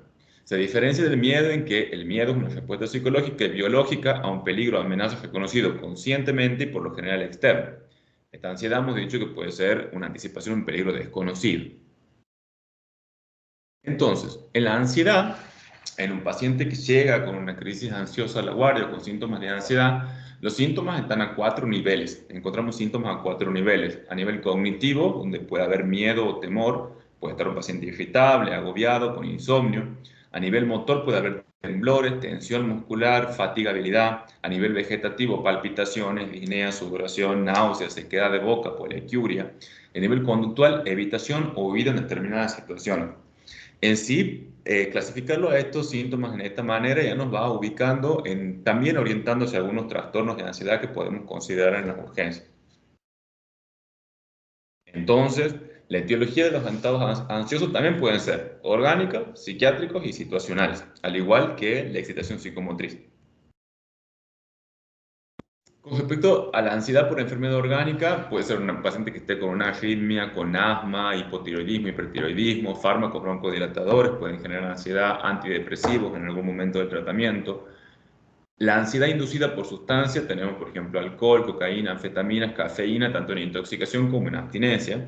Se diferencia del miedo en que el miedo es una respuesta psicológica y biológica a un peligro o amenaza reconocido conscientemente y por lo general externo. Esta ansiedad hemos dicho que puede ser una anticipación de un peligro desconocido. Entonces, en la ansiedad, en un paciente que llega con una crisis ansiosa a la guardia o con síntomas de ansiedad, los síntomas están a 4 niveles. Encontramos síntomas a 4 niveles. A nivel cognitivo, donde puede haber miedo o temor, puede estar un paciente irritable, agobiado, con insomnio. A nivel motor puede haber temblores, tensión muscular, fatigabilidad. A nivel vegetativo, palpitaciones, disnea, sudoración, náuseas, sequedad de boca, poliuria. A nivel conductual, evitación o huida en determinadas situaciones. En sí, clasificarlo a estos síntomas en esta manera ya nos va ubicando, también orientándose a algunos trastornos de ansiedad que podemos considerar en las urgencias. Entonces, la etiología de los estados ansiosos también pueden ser orgánicos, psiquiátricos y situacionales, al igual que la excitación psicomotriz. Con respecto a la ansiedad por enfermedad orgánica, puede ser un paciente que esté con una arritmia, con asma, hipotiroidismo, hipertiroidismo, fármacos broncodilatadores, pueden generar ansiedad, antidepresivos en algún momento del tratamiento. La ansiedad inducida por sustancias, tenemos por ejemplo alcohol, cocaína, anfetaminas, cafeína, tanto en intoxicación como en abstinencia.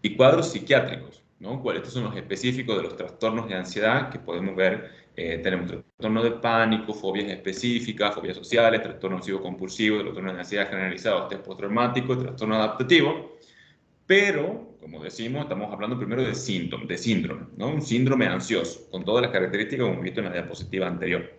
Y cuadros psiquiátricos, ¿no? Estos son los específicos de los trastornos de ansiedad que podemos ver. Tenemos trastorno de pánico, fobias específicas, fobias sociales, trastorno obsesivo-compulsivo, trastorno de ansiedad generalizado, estrés postraumático, trastorno adaptativo. Pero, como decimos, estamos hablando primero de síndrome, ¿no? Un síndrome ansioso, con todas las características que hemos visto en la diapositiva anterior.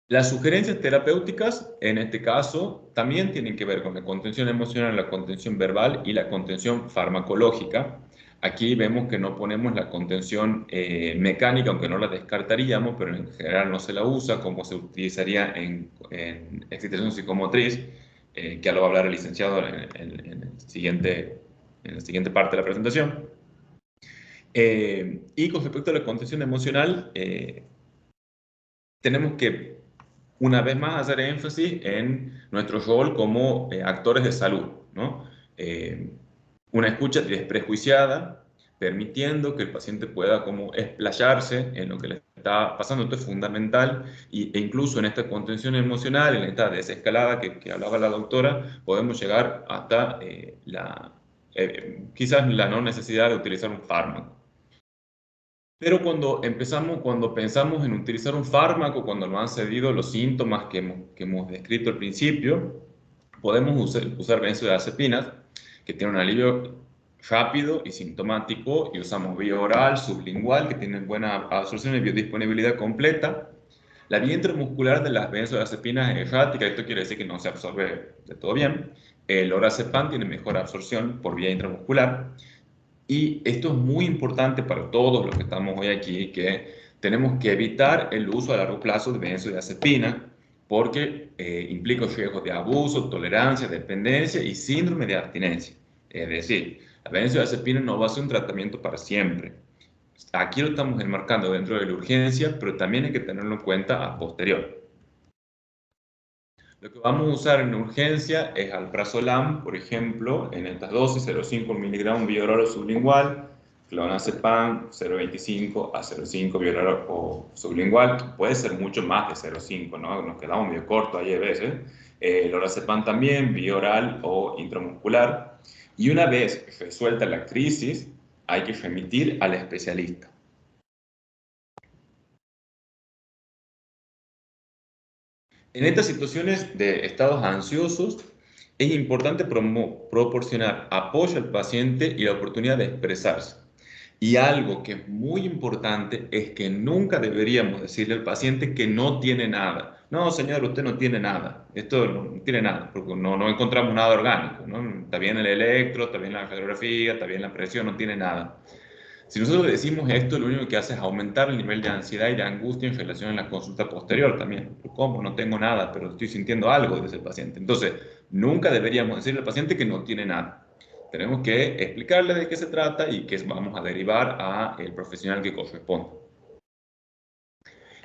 Las sugerencias terapéuticas, en este caso, también tienen que ver con la contención emocional, la contención verbal y la contención farmacológica. Aquí vemos que no ponemos la contención mecánica, aunque no la descartaríamos, pero en general no se la usa, como se utilizaría en excitación psicomotriz, que ya lo va a hablar el licenciado en la siguiente parte de la presentación. Y con respecto a la contención emocional, tenemos que una vez más hacer énfasis en nuestro rol como actores de salud, ¿no? Una escucha desprejuiciada, permitiendo que el paciente pueda como explayarse en lo que le está pasando. Esto es fundamental e incluso en esta contención emocional, en esta desescalada que hablaba la doctora, podemos llegar hasta quizás la no necesidad de utilizar un fármaco. Pero cuando pensamos en utilizar un fármaco, cuando nos han cedido los síntomas que hemos descrito al principio, podemos usar benzodiazepinas, que tienen un alivio rápido y sintomático, y usamos vía oral, sublingual, que tienen buena absorción y biodisponibilidad completa. La vía intramuscular de las benzodiazepinas es errática, esto quiere decir que no se absorbe de todo bien. El lorazepam tiene mejor absorción por vía intramuscular. Y esto es muy importante para todos los que estamos hoy aquí, que tenemos que evitar el uso a largo plazo de benzodiazepina, porque implica riesgos de abuso, tolerancia, dependencia y síndrome de abstinencia. Es decir, la benzodiazepina no va a ser un tratamiento para siempre. Aquí lo estamos enmarcando dentro de la urgencia, pero también hay que tenerlo en cuenta a posterior. Lo que vamos a usar en urgencia es alprazolam, por ejemplo, en estas dosis, 0,5 miligramos vía oral o sublingual, clonazepam, 0,25 a 0,5 vía oral o sublingual, que puede ser mucho más de 0,5, ¿no? Nos quedamos medio cortos ahí a veces. Lorazepam también, vía oral o intramuscular. Y una vez resuelta la crisis, hay que remitir al especialista. En estas situaciones de estados ansiosos, es importante proporcionar apoyo al paciente y la oportunidad de expresarse. Y algo que es muy importante es que nunca deberíamos decirle al paciente que no tiene nada. No, señor, usted no tiene nada. Esto no tiene nada, porque no encontramos nada orgánico, ¿no? Está bien el electro, está bien la radiografía, está bien la presión, no tiene nada. Si nosotros decimos esto, lo único que hace es aumentar el nivel de ansiedad y de angustia en relación a la consulta posterior también. ¿Cómo? No tengo nada, pero estoy sintiendo algo desde el paciente. Entonces, nunca deberíamos decirle al paciente que no tiene nada. Tenemos que explicarle de qué se trata y que vamos a derivar al profesional que corresponde.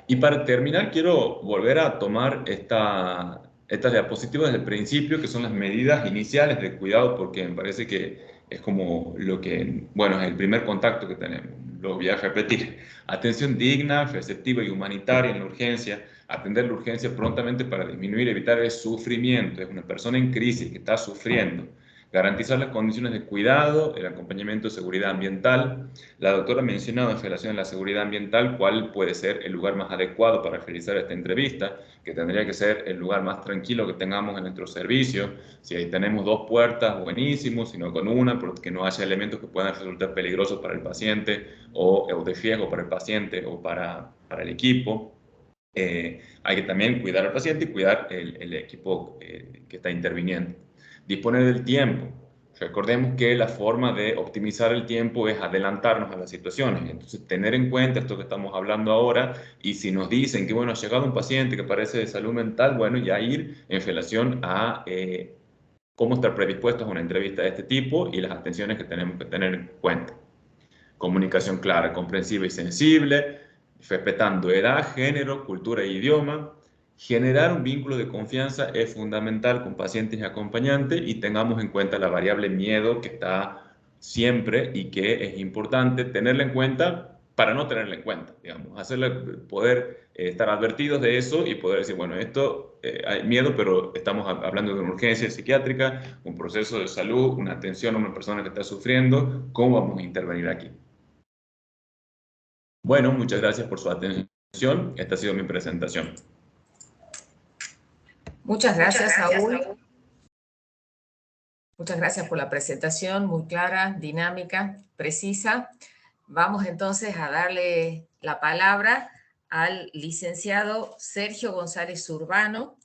Y para terminar, quiero volver a tomar estas diapositivas del principio, que son las medidas iniciales de cuidado, porque me parece que es como lo que, bueno, es el primer contacto que tenemos. Lo voy a repetir. Atención digna, receptiva y humanitaria en la urgencia. Atender la urgencia prontamente para disminuir y evitar el sufrimiento. Es una persona en crisis que está sufriendo. Garantizar las condiciones de cuidado, el acompañamiento de seguridad ambiental. La doctora ha mencionado en relación a la seguridad ambiental cuál puede ser el lugar más adecuado para realizar esta entrevista, que tendría que ser el lugar más tranquilo que tengamos en nuestro servicio. Si ahí tenemos 2 puertas, buenísimo, sino con una, porque no haya elementos que puedan resultar peligrosos para el paciente o de riesgo para el paciente o para el equipo. Hay que también cuidar al paciente y cuidar el equipo que está interviniendo. Disponer del tiempo. Recordemos que la forma de optimizar el tiempo es adelantarnos a las situaciones. Entonces, tener en cuenta esto que estamos hablando ahora, y si nos dicen que, bueno, ha llegado un paciente que parece de salud mental, bueno, ya ir en relación a cómo estar predispuestos a una entrevista de este tipo y las atenciones que tenemos que tener en cuenta. Comunicación clara, comprensiva y sensible, respetando edad, género, cultura e idioma. Generar un vínculo de confianza es fundamental con pacientes y acompañantes, y tengamos en cuenta la variable miedo que está siempre y que es importante tenerla en cuenta para no tenerla en cuenta, digamos, poder estar advertidos de eso y poder decir, bueno, esto hay miedo, pero estamos hablando de una urgencia psiquiátrica, un proceso de salud, una atención a una persona que está sufriendo, ¿cómo vamos a intervenir aquí? Bueno, muchas gracias por su atención. Esta ha sido mi presentación. Muchas gracias, Saúl. Muchas gracias por la presentación, muy clara, dinámica, precisa. Vamos entonces a darle la palabra al licenciado Sergio González Urbano.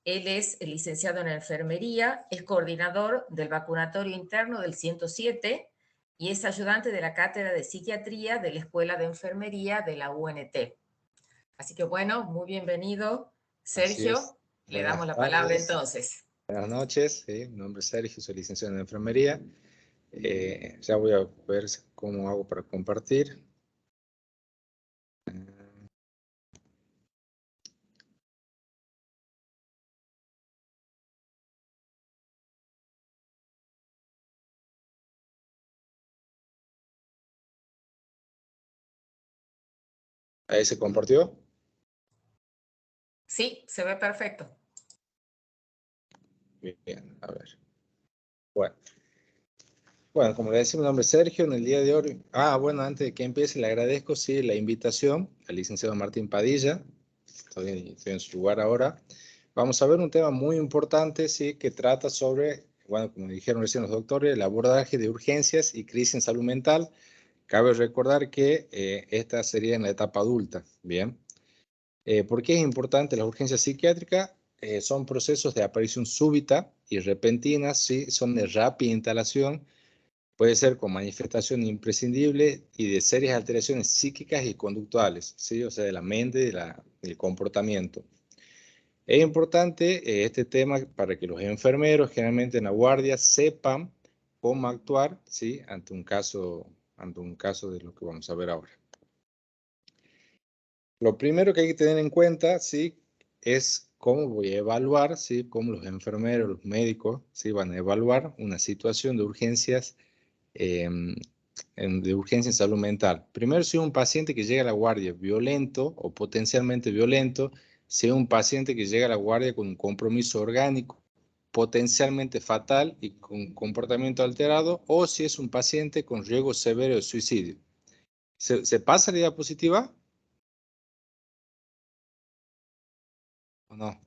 Él es el licenciado en enfermería, es coordinador del vacunatorio interno del 107 y es ayudante de la cátedra de psiquiatría de la Escuela de Enfermería de la UNT. Así que bueno, muy bienvenido, Sergio. Le damos la palabra entonces. Buenas noches, mi nombre es Sergio, soy licenciado en enfermería. Ya voy a ver cómo hago para compartir. ¿Ahí se compartió? Sí, se ve perfecto. Bien, a ver. Bueno, como le decía, mi nombre es Sergio. En el día de hoy, bueno, antes de que empiece, le agradezco, sí, la invitación al licenciado Martín Padilla. Estoy en su lugar ahora. Vamos a ver un tema muy importante, sí, que trata sobre, bueno, como dijeron recién los doctores, el abordaje de urgencias y crisis en salud mental. Cabe recordar que esta sería en la etapa adulta, ¿bien? ¿Por qué es importante la urgencia psiquiátrica? Son procesos de aparición súbita y repentina, ¿sí? Son de rápida instalación, puede ser con manifestación imprescindible y de serias alteraciones psíquicas y conductuales, ¿sí? O sea, de la mente y del comportamiento. Es importante este tema para que los enfermeros, generalmente en la guardia, sepan cómo actuar, ¿sí? ante un caso de lo que vamos a ver ahora. Lo primero que hay que tener en cuenta, ¿sí? es cómo voy a evaluar, ¿sí? cómo los enfermeros, los médicos, ¿sí? van a evaluar una situación de urgencias, de urgencia en salud mental. Primero, si un paciente que llega a la guardia violento o potencialmente violento, si es un paciente que llega a la guardia con un compromiso orgánico potencialmente fatal y con comportamiento alterado, o si es un paciente con riesgo severo de suicidio. ¿Se pasa la diapositiva? ¿O no?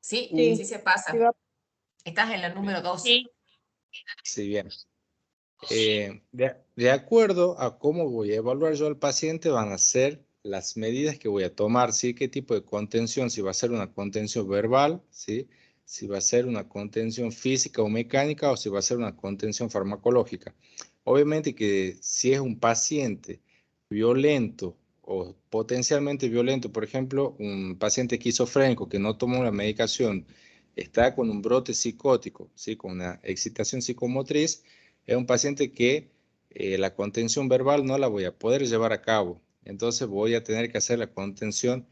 Sí, Sí. sí se pasa. Sí, va. Estás en la número 2. Sí. Sí, bien. De acuerdo a cómo voy a evaluar yo al paciente, van a ser las medidas que voy a tomar, ¿sí? ¿Qué tipo de contención? Si va a ser una contención verbal, ¿sí? Si va a ser una contención física o mecánica, o si va a ser una contención farmacológica. Obviamente que si es un paciente violento o potencialmente violento, por ejemplo, un paciente esquizofrénico que no tomó la medicación, está con un brote psicótico, ¿sí? Con una excitación psicomotriz, es un paciente que la contención verbal no la voy a poder llevar a cabo. Entonces voy a tener que hacer la contención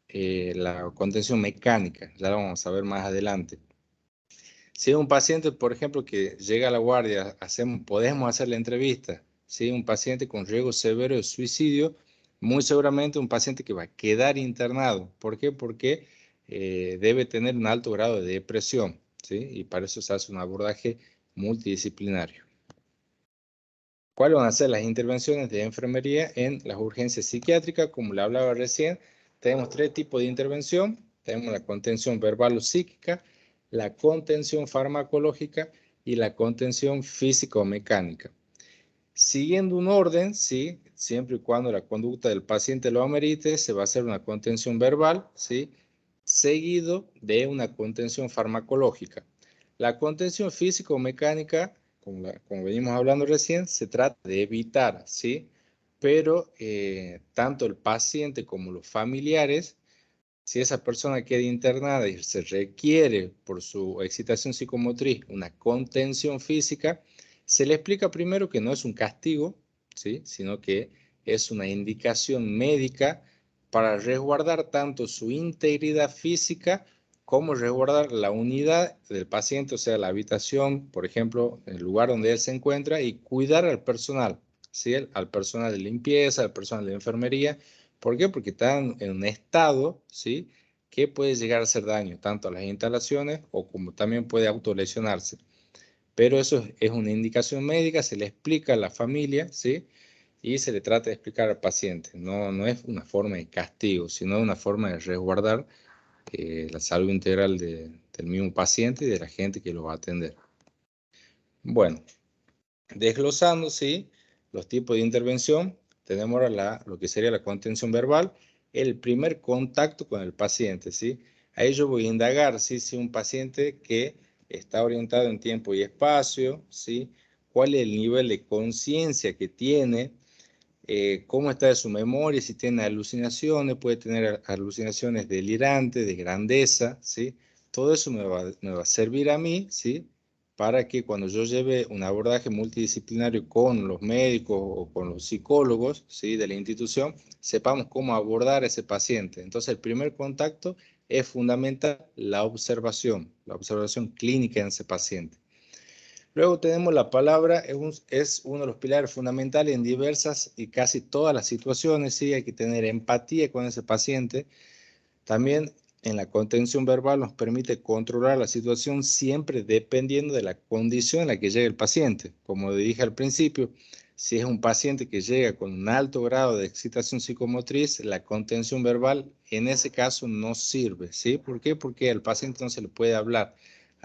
mecánica. Ya lo vamos a ver más adelante. Si es un paciente, por ejemplo, que llega a la guardia, podemos hacer la entrevista. Si es un paciente con riesgo severo de suicidio, muy seguramente un paciente que va a quedar internado. ¿Por qué? Porque debe tener un alto grado de depresión, ¿sí? Y para eso se hace un abordaje multidisciplinario. ¿Cuáles van a ser las intervenciones de enfermería en las urgencias psiquiátricas? Como le hablaba recién, tenemos 3 tipos de intervención. Tenemos la contención verbal o psíquica, la contención farmacológica y la contención físico-mecánica. Siguiendo un orden, ¿sí? Siempre y cuando la conducta del paciente lo amerite, se va a hacer una contención verbal, ¿sí? Seguido de una contención farmacológica. La contención físico-mecánica, como venimos hablando recién, se trata de evitar, ¿sí? Pero tanto el paciente como los familiares, si esa persona queda internada y se requiere por su excitación psicomotriz una contención física, se le explica primero que no es un castigo, ¿sí? Sino que es una indicación médica para resguardar tanto su integridad física como resguardar la unidad del paciente, o sea, la habitación, por ejemplo, el lugar donde él se encuentra, y cuidar al personal, ¿sí? Al personal de limpieza, al personal de enfermería. ¿Por qué? Porque están en un estado, ¿sí? Que puede llegar a hacer daño tanto a las instalaciones o como también puede autolesionarse. Pero eso es una indicación médica, se le explica a la familia, ¿sí? Y se le trata de explicar al paciente. No es una forma de castigo, sino una forma de resguardar la salud integral del mismo paciente y de la gente que lo va a atender. Bueno, desglosando, ¿sí? Los tipos de intervención, tenemos ahora lo que sería la contención verbal, el primer contacto con el paciente, ¿sí? Ahí yo voy a indagar, ¿sí? Si un paciente que está orientado en tiempo y espacio, ¿sí? ¿Cuál es el nivel de conciencia que tiene? ¿Cómo está de su memoria? Si tiene alucinaciones, puede tener alucinaciones delirantes, de grandeza, ¿sí? Todo eso me va a servir a mí, ¿sí? Para que cuando yo lleve un abordaje multidisciplinario con los médicos o con los psicólogos, ¿sí? De la institución, sepamos cómo abordar a ese paciente. Entonces, el primer contacto es fundamental la observación clínica en ese paciente. Luego tenemos la palabra, es uno de los pilares fundamentales en diversas y casi todas las situaciones, ¿sí? Hay que tener empatía con ese paciente. También en la contención verbal nos permite controlar la situación siempre dependiendo de la condición en la que llegue el paciente. Como dije al principio, si es un paciente que llega con un alto grado de excitación psicomotriz, la contención verbal en ese caso no sirve, ¿sí? ¿Por qué? Porque al paciente no se le puede hablar.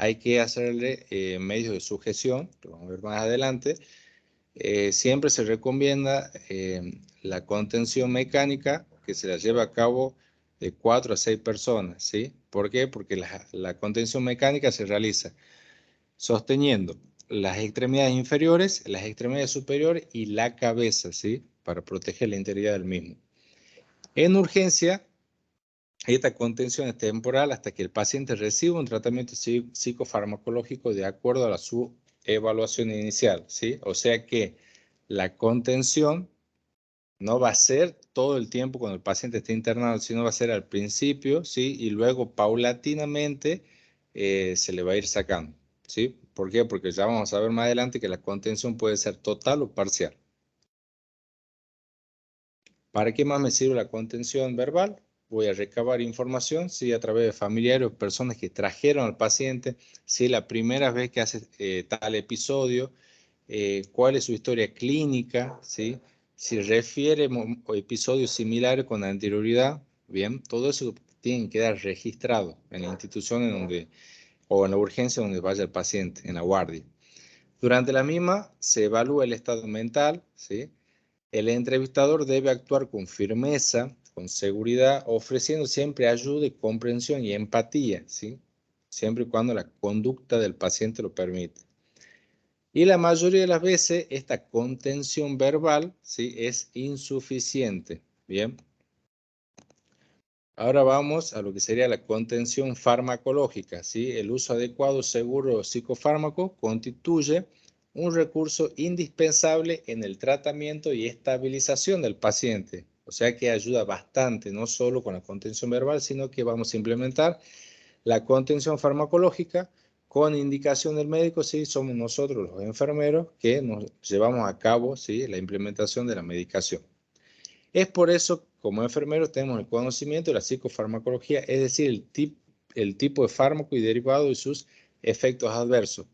Hay que hacerle medios de sujeción, lo vamos a ver más adelante. Siempre se recomienda la contención mecánica que se la lleva a cabo de 4 a 6 personas, ¿sí? ¿Por qué? Porque la contención mecánica se realiza sosteniendo las extremidades inferiores, las extremidades superiores y la cabeza, ¿sí? Para proteger la integridad del mismo. En urgencia, esta contención es temporal hasta que el paciente reciba un tratamiento psicofarmacológico de acuerdo a su evaluación inicial, ¿sí? O sea que la contención no va a ser todo el tiempo cuando el paciente esté internado, sino va a ser al principio, ¿sí? Y luego paulatinamente se le va a ir sacando, ¿sí? ¿Por qué? Porque ya vamos a ver más adelante que la contención puede ser total o parcial. ¿Para qué más me sirve la contención verbal? Voy a recabar información, ¿sí? A través de familiares o personas que trajeron al paciente, ¿sí? La primera vez que hace tal episodio, cuál es su historia clínica, ¿sí? Si refiere episodios similares con anterioridad, bien, todo eso tienen que quedar registrados en la institución en donde, o en la urgencia donde vaya el paciente, en la guardia. Durante la misma se evalúa el estado mental, ¿sí? El entrevistador debe actuar con firmeza, con seguridad, ofreciendo siempre ayuda y comprensión y empatía, ¿sí? Siempre y cuando la conducta del paciente lo permite. Y la mayoría de las veces esta contención verbal, ¿sí?, es insuficiente. Bien. Ahora vamos a lo que sería la contención farmacológica, ¿sí? El uso adecuado, seguro psicofármaco constituye un recurso indispensable en el tratamiento y estabilización del paciente. O sea que ayuda bastante, no solo con la contención verbal, sino que vamos a implementar la contención farmacológica con indicación del médico. Sí, somos nosotros los enfermeros que nos llevamos a cabo, ¿sí?, la implementación de la medicación. Es por eso, como enfermeros, tenemos el conocimiento de la psicofarmacología, es decir, el tipo de fármaco y derivado y sus efectos adversos.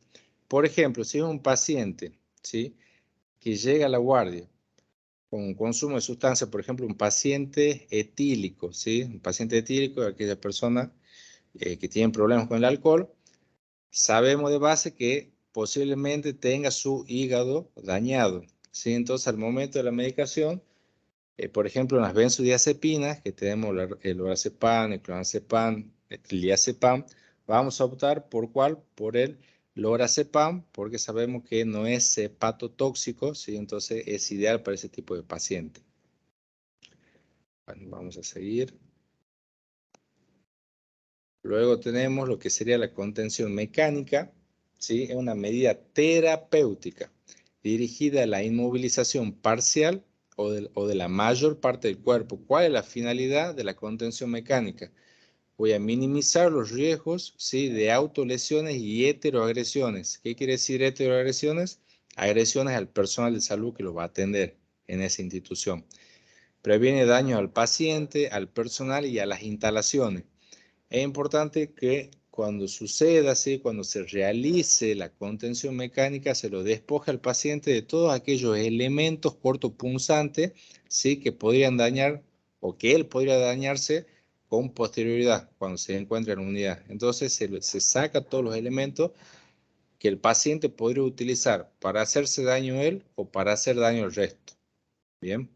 Por ejemplo, si es un paciente, ¿sí?, que llega a la guardia con consumo de sustancias, por ejemplo, un paciente etílico, ¿sí?, un paciente etílico es aquella persona que tiene problemas con el alcohol, sabemos de base que posiblemente tenga su hígado dañado, ¿sí? Entonces, al momento de la medicación, por ejemplo, en las benzodiazepinas, que tenemos el lorazepam, el clonazepam, el diazepam, vamos a optar por ¿cuál? Por el lorazepam, porque sabemos que no es hepatotóxico, ¿sí? Entonces es ideal para ese tipo de paciente. Bueno, vamos a seguir. Luego tenemos lo que sería la contención mecánica, ¿sí? Es una medida terapéutica dirigida a la inmovilización parcial o de la mayor parte del cuerpo. ¿Cuál es la finalidad de la contención mecánica? Voy a minimizar los riesgos, ¿sí?, de autolesiones y heteroagresiones. ¿Qué quiere decir heteroagresiones? Agresiones al personal de salud que lo va a atender en esa institución. Previene daño al paciente, al personal y a las instalaciones. Es importante que cuando suceda, ¿sí?, cuando se realice la contención mecánica, se lo despoje al paciente de todos aquellos elementos cortopunzantes, ¿sí?, que podrían dañar o que él podría dañarse con posterioridad cuando se encuentra en unidad. Entonces se saca todos los elementos que el paciente podría utilizar para hacerse daño a él o para hacer daño al resto. Bien.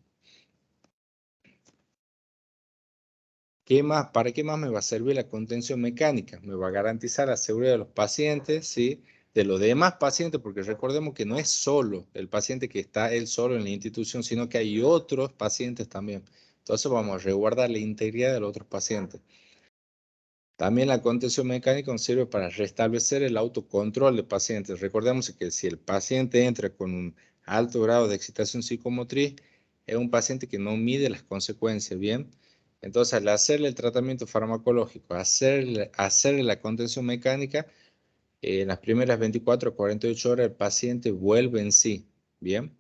¿Para qué más me va a servir la contención mecánica? Me va a garantizar la seguridad de los pacientes, ¿sí?, de los demás pacientes, porque recordemos que no es solo el paciente que está él solo en la institución, sino que hay otros pacientes también. Entonces vamos a resguardar la integridad de los otros pacientes. También la contención mecánica nos sirve para restablecer el autocontrol de pacientes. Recordemos que si el paciente entra con un alto grado de excitación psicomotriz, es un paciente que no mide las consecuencias, ¿bien? Entonces, al hacerle el tratamiento farmacológico, hacerle la contención mecánica, en las primeras 24 a 48 horas el paciente vuelve en sí, ¿bien?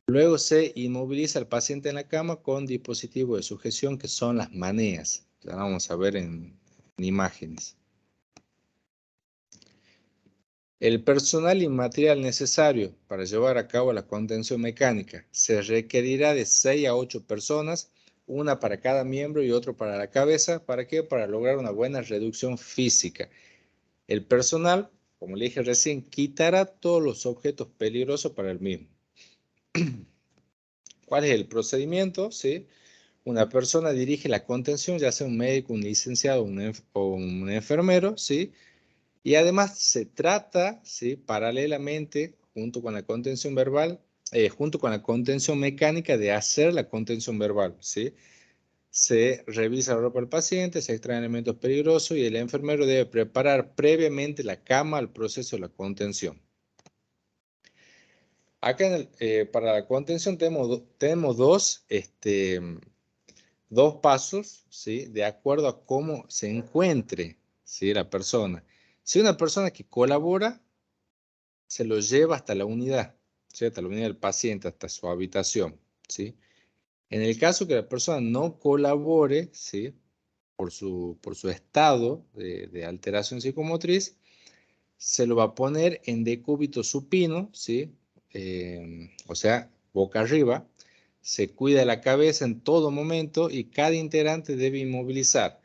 Luego se inmoviliza al paciente en la cama con dispositivos de sujeción que son las maneas. Ya vamos a ver en imágenes. El personal y material necesario para llevar a cabo la contención mecánica se requerirá de 6 a 8 personas, una para cada miembro y otro para la cabeza. ¿Para qué? Para lograr una buena reducción física. El personal, como le dije recién, quitará todos los objetos peligrosos para el mismo. ¿Cuál es el procedimiento? ¿Sí? Una persona dirige la contención, ya sea un médico, un licenciado o un enfermero, ¿sí? Y además se trata, ¿sí?, paralelamente, junto con la contención verbal, junto con la contención mecánica, de hacer la contención verbal, ¿sí? Se revisa la ropa del paciente, se extraen elementos peligrosos y el enfermero debe preparar previamente la cama al proceso de la contención. Acá para la contención tenemos dos pasos, ¿sí?, de acuerdo a cómo se encuentre, ¿sí?, la persona. Si una persona que colabora, se lo lleva hasta la unidad, ¿sí?, hasta la unidad del paciente, hasta su habitación, ¿sí? En el caso que la persona no colabore, ¿sí?, por su estado de alteración psicomotriz, se lo va a poner en decúbito supino, ¿sí? O sea, boca arriba. Se cuida la cabeza en todo momento y cada integrante debe inmovilizar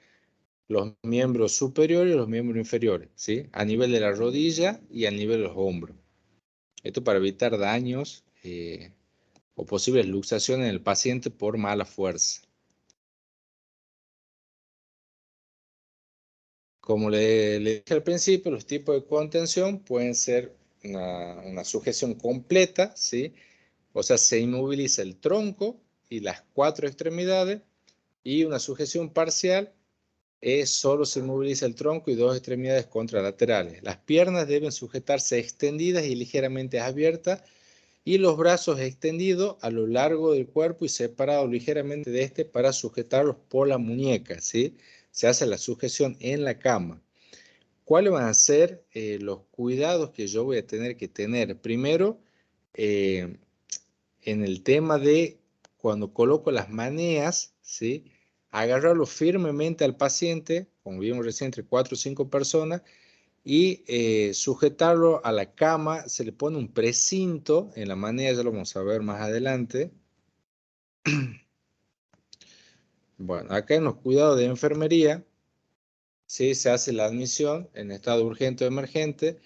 los miembros superiores y los miembros inferiores, ¿sí? A nivel de la rodilla y a nivel de los hombros. Esto para evitar daños o posibles luxaciones en el paciente por mala fuerza. Como le dije al principio, los tipos de contención pueden ser una sujeción completa, ¿sí? O sea, se inmoviliza el tronco y las 4 extremidades, y una sujeción parcial es solo se inmoviliza el tronco y 2 extremidades contralaterales. Las piernas deben sujetarse extendidas y ligeramente abiertas, y los brazos extendidos a lo largo del cuerpo y separados ligeramente de este para sujetarlos por la muñeca, ¿sí? Se hace la sujeción en la cama. ¿Cuáles van a ser los cuidados que yo voy a tener que tener? Primero, en el tema de cuando coloco las maneas, ¿sí? Agarrarlo firmemente al paciente, como vimos recién, entre 4 o 5 personas, y sujetarlo a la cama. Se le pone un precinto en la manea, ya lo vamos a ver más adelante. Bueno, acá en los cuidados de enfermería, ¿sí? Se hace la admisión en estado urgente o emergente.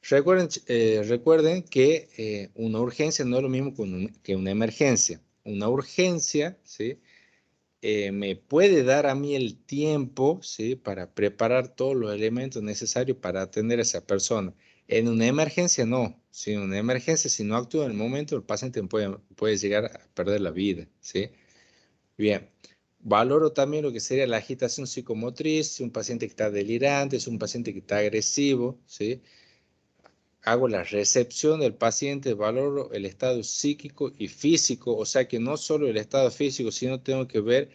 Recuerden que una urgencia no es lo mismo que una emergencia. Una urgencia, ¿sí? Me puede dar a mí el tiempo, ¿sí? Para preparar todos los elementos necesarios para atender a esa persona. En una emergencia no. Si en una emergencia, si no actúo en el momento, el paciente puede llegar a perder la vida, ¿sí? Bien. Valoro también lo que sería la agitación psicomotriz, si un paciente que está delirante, si un paciente que está agresivo, ¿sí? Hago la recepción del paciente, valoro el estado psíquico y físico, o sea que no solo el estado físico, sino tengo que ver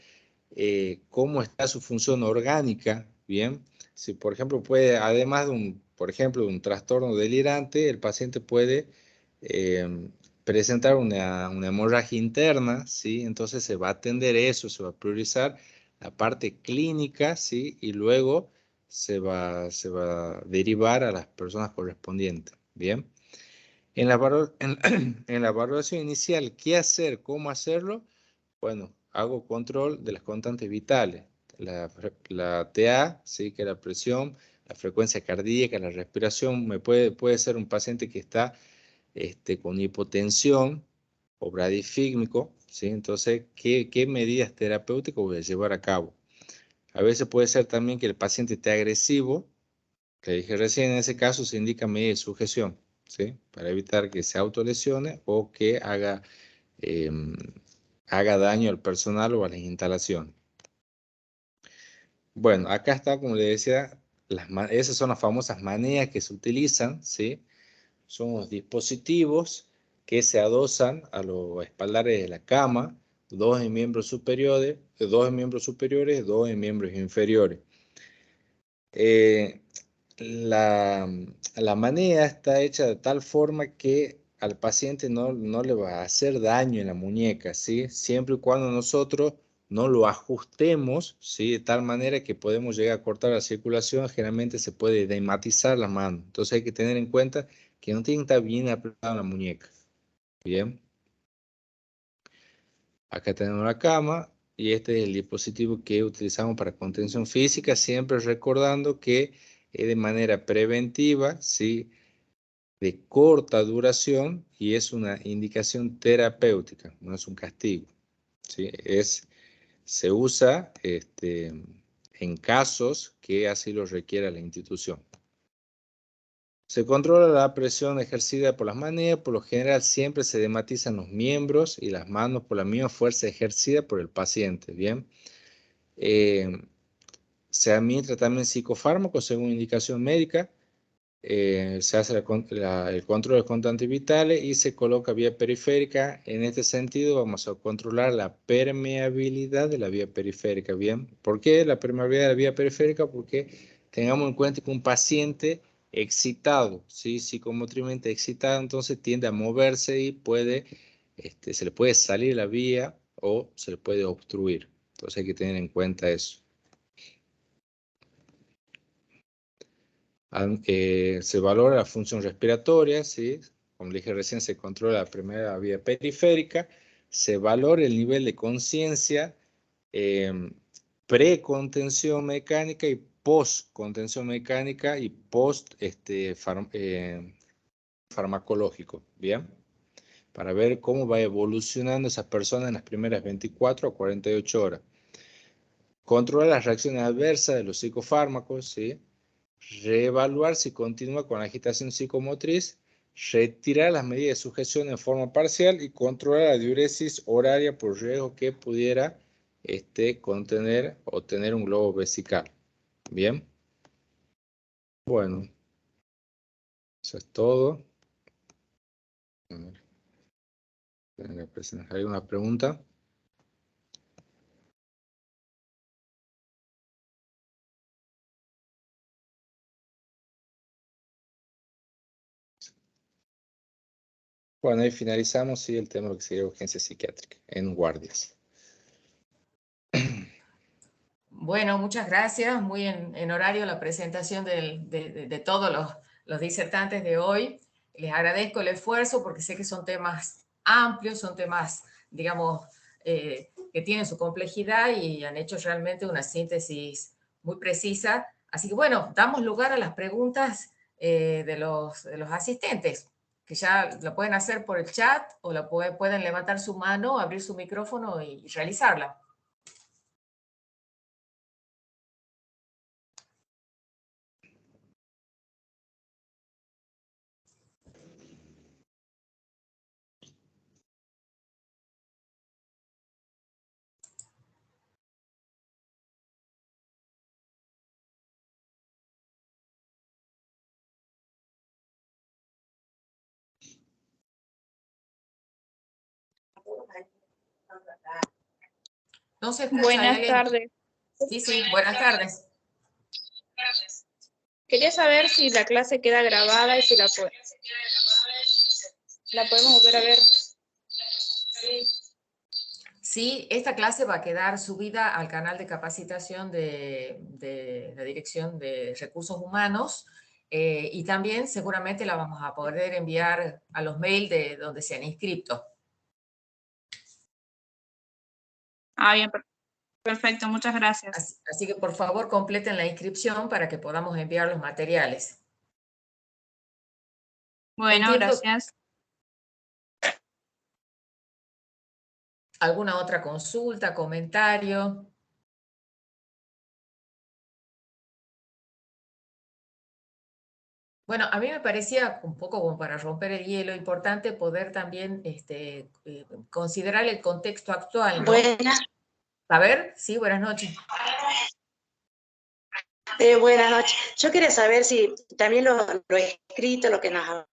cómo está su función orgánica, ¿bien? Si, por ejemplo, además de por ejemplo, de un trastorno delirante, el paciente puede presentar una hemorragia interna, ¿sí? Entonces se va a atender eso, se va a priorizar la parte clínica, ¿sí? Y luego se va a derivar a las personas correspondientes, ¿bien? En la valoración inicial, ¿qué hacer? ¿Cómo hacerlo? Bueno, hago control de las constantes vitales. La TA, ¿sí? Que es la presión, la frecuencia cardíaca, la respiración. Puede ser un paciente que está con hipotensión o bradifímico, ¿sí? Entonces, ¿qué medidas terapéuticas voy a llevar a cabo? A veces puede ser también que el paciente esté agresivo, que dije recién, en ese caso se indica medida de sujeción, ¿sí? Para evitar que se autolesione o que haga daño al personal o a las instalaciones. Bueno, acá está, como le decía, esas son las famosas maneas que se utilizan, ¿sí? Son los dispositivos que se adosan a los espaldares de la cama, dos en miembros superiores, dos en miembros inferiores. La, la manea está hecha de tal forma que al paciente no le va a hacer daño en la muñeca, ¿sí? Siempre y cuando nosotros no lo ajustemos, ¿sí? De tal manera que podemos llegar a cortar la circulación, generalmente se puede edematizar la mano. Entonces hay que tener en cuenta que no tiene que estar bien apretada la muñeca. Bien. Acá tenemos la cama y este es el dispositivo que utilizamos para contención física, siempre recordando que es de manera preventiva, ¿sí? De corta duración y es una indicación terapéutica, no es un castigo, ¿sí? Se usa en casos que así lo requiera la institución. Se controla la presión ejercida por las maneras, por lo general siempre se dematizan los miembros y las manos por la misma fuerza ejercida por el paciente, ¿bien? Se administra también psicofármacos según indicación médica, se hace el control de constantes vitales y se coloca vía periférica. En este sentido vamos a controlar la permeabilidad de la vía periférica, ¿bien? ¿Por qué la permeabilidad de la vía periférica? Porque tengamos en cuenta que un paciente excitado, ¿sí? Psicomotrimente excitado, entonces tiende a moverse y se le puede salir la vía o se le puede obstruir. Entonces hay que tener en cuenta eso. Se valora la función respiratoria, ¿sí? Como dije recién, se controla la primera vía periférica, se valora el nivel de conciencia, pre-contención mecánica y post-contención mecánica y post farmacológico, ¿bien? Para ver cómo va evolucionando esa persona en las primeras 24 a 48 horas. Controlar las reacciones adversas de los psicofármacos, ¿sí? Reevaluar si continúa con la agitación psicomotriz, retirar las medidas de sujeción en forma parcial y controlar la diuresis horaria por riesgo que pudiera contener o tener un globo vesical. Bien. Bueno, eso es todo. A ver, ¿hay una pregunta? Bueno, ahí finalizamos, sí, el tema de lo que sería urgencia psiquiátrica en guardias. Bueno, muchas gracias. Muy en horario la presentación de todos los disertantes de hoy. Les agradezco el esfuerzo porque sé que son temas amplios, son temas, digamos, que tienen su complejidad y han hecho realmente una síntesis muy precisa. Así que bueno, damos lugar a las preguntas de los asistentes, que ya lo pueden hacer por el chat o pueden levantar su mano, abrir su micrófono y realizarla. No se escucha. Buenas tardes. Sí, sí, buenas tardes. Quería saber si la clase queda grabada y si la podemos volver a ver. Sí, esta clase va a quedar subida al canal de capacitación de la Dirección de Recursos Humanos y también seguramente la vamos a poder enviar a los mails de donde se han inscrito. Bien, perfecto, muchas gracias. Así que por favor completen la inscripción para que podamos enviar los materiales. Bueno, gracias. ¿Alguna otra consulta, comentario? Bueno, a mí me parecía un poco como para romper el hielo, importante poder también considerar el contexto actual, ¿no? Buenas. A ver, sí, buenas noches. Buenas noches. Yo quería saber si también lo escrito, lo que nos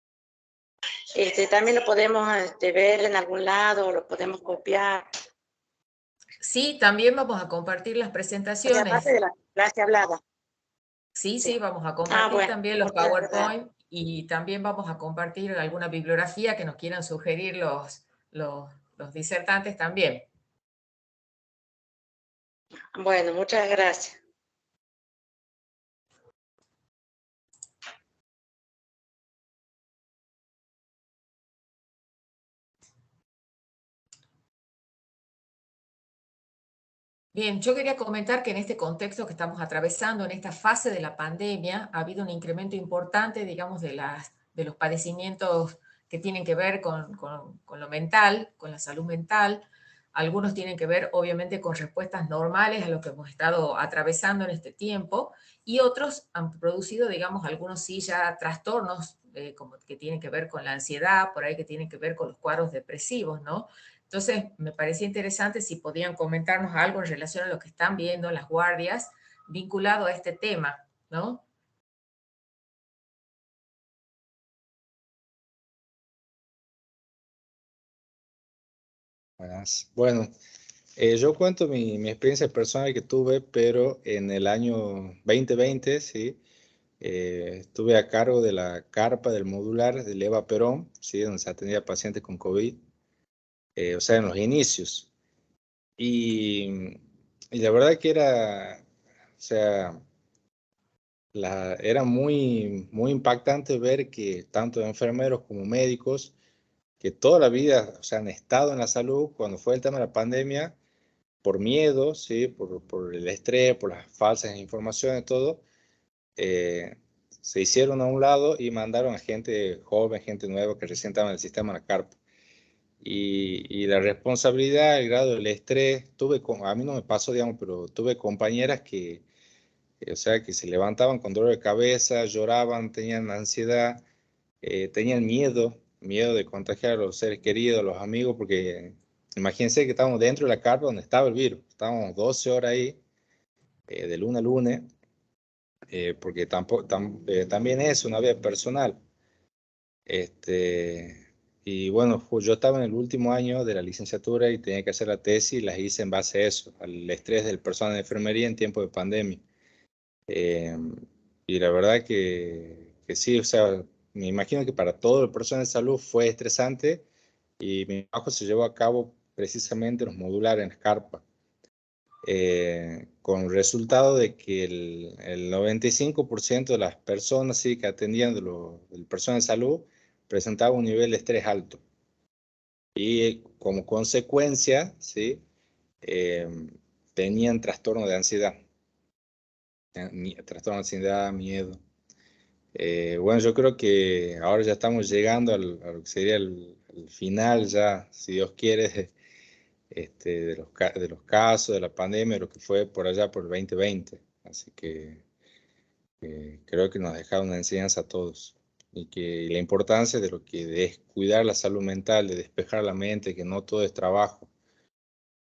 también lo podemos ver en algún lado, lo podemos copiar. Sí, también vamos a compartir las presentaciones. Aparte de la clase hablada. Sí, vamos a compartir bueno, también los PowerPoint y también vamos a compartir alguna bibliografía que nos quieran sugerir los disertantes también. Bueno, muchas gracias. Bien, yo quería comentar que en este contexto que estamos atravesando, en esta fase de la pandemia, ha habido un incremento importante, digamos, de los padecimientos que tienen que ver con lo mental, con la salud mental. Algunos tienen que ver, obviamente, con respuestas normales a lo que hemos estado atravesando en este tiempo, y otros han producido, digamos, algunos sí ya trastornos como que tienen que ver con la ansiedad, por ahí que tienen que ver con los cuadros depresivos, ¿no? Entonces, me parecía interesante si podían comentarnos algo en relación a lo que están viendo las guardias vinculado a este tema, ¿no? Bueno, yo cuento mi experiencia personal que tuve, pero en el año 2020, ¿sí? Estuve a cargo de la carpa del modular de Eva Perón, ¿sí? Donde se atendía pacientes con COVID, o sea, en los inicios. Y la verdad que era, o sea, era muy impactante ver que tanto enfermeros como médicos, que toda la vida, o sea, han estado en la salud, cuando fue el tema de la pandemia, por miedo, ¿sí? Por el estrés, por las falsas informaciones, todo, se hicieron a un lado y mandaron a gente joven, gente nueva que recién estaba en el sistema de la carpa. Y la responsabilidad, el grado del estrés, a mí no me pasó, digamos, pero tuve compañeras o sea, que se levantaban con dolor de cabeza, lloraban, tenían ansiedad, tenían miedo de contagiar a los seres queridos, a los amigos, porque imagínense que estábamos dentro de la carpa donde estaba el virus, estábamos 12 horas ahí, de lunes a lunes, porque también es una vida personal. Y bueno, yo estaba en el último año de la licenciatura y tenía que hacer la tesis y las hice en base a eso, al estrés del personal de enfermería en tiempo de pandemia. Eh, y la verdad que sí, o sea, me imagino que para todo el personal de salud fue estresante y mi trabajo se llevó a cabo precisamente en los modulares, en las carpas, con el resultado de que el 95% de las personas sí, que atendían del personal de salud presentaba un nivel de estrés alto. Y como consecuencia, ¿sí? Tenían trastorno de ansiedad. Trastorno de ansiedad, miedo. Bueno, yo creo que ahora ya estamos llegando a lo que sería el final ya, si Dios quiere, de los casos, de la pandemia, lo que fue por allá por el 2020. Así que creo que nos ha dejado una enseñanza a todos. Y la importancia de lo que es cuidar la salud mental, de despejar la mente, que no todo es trabajo.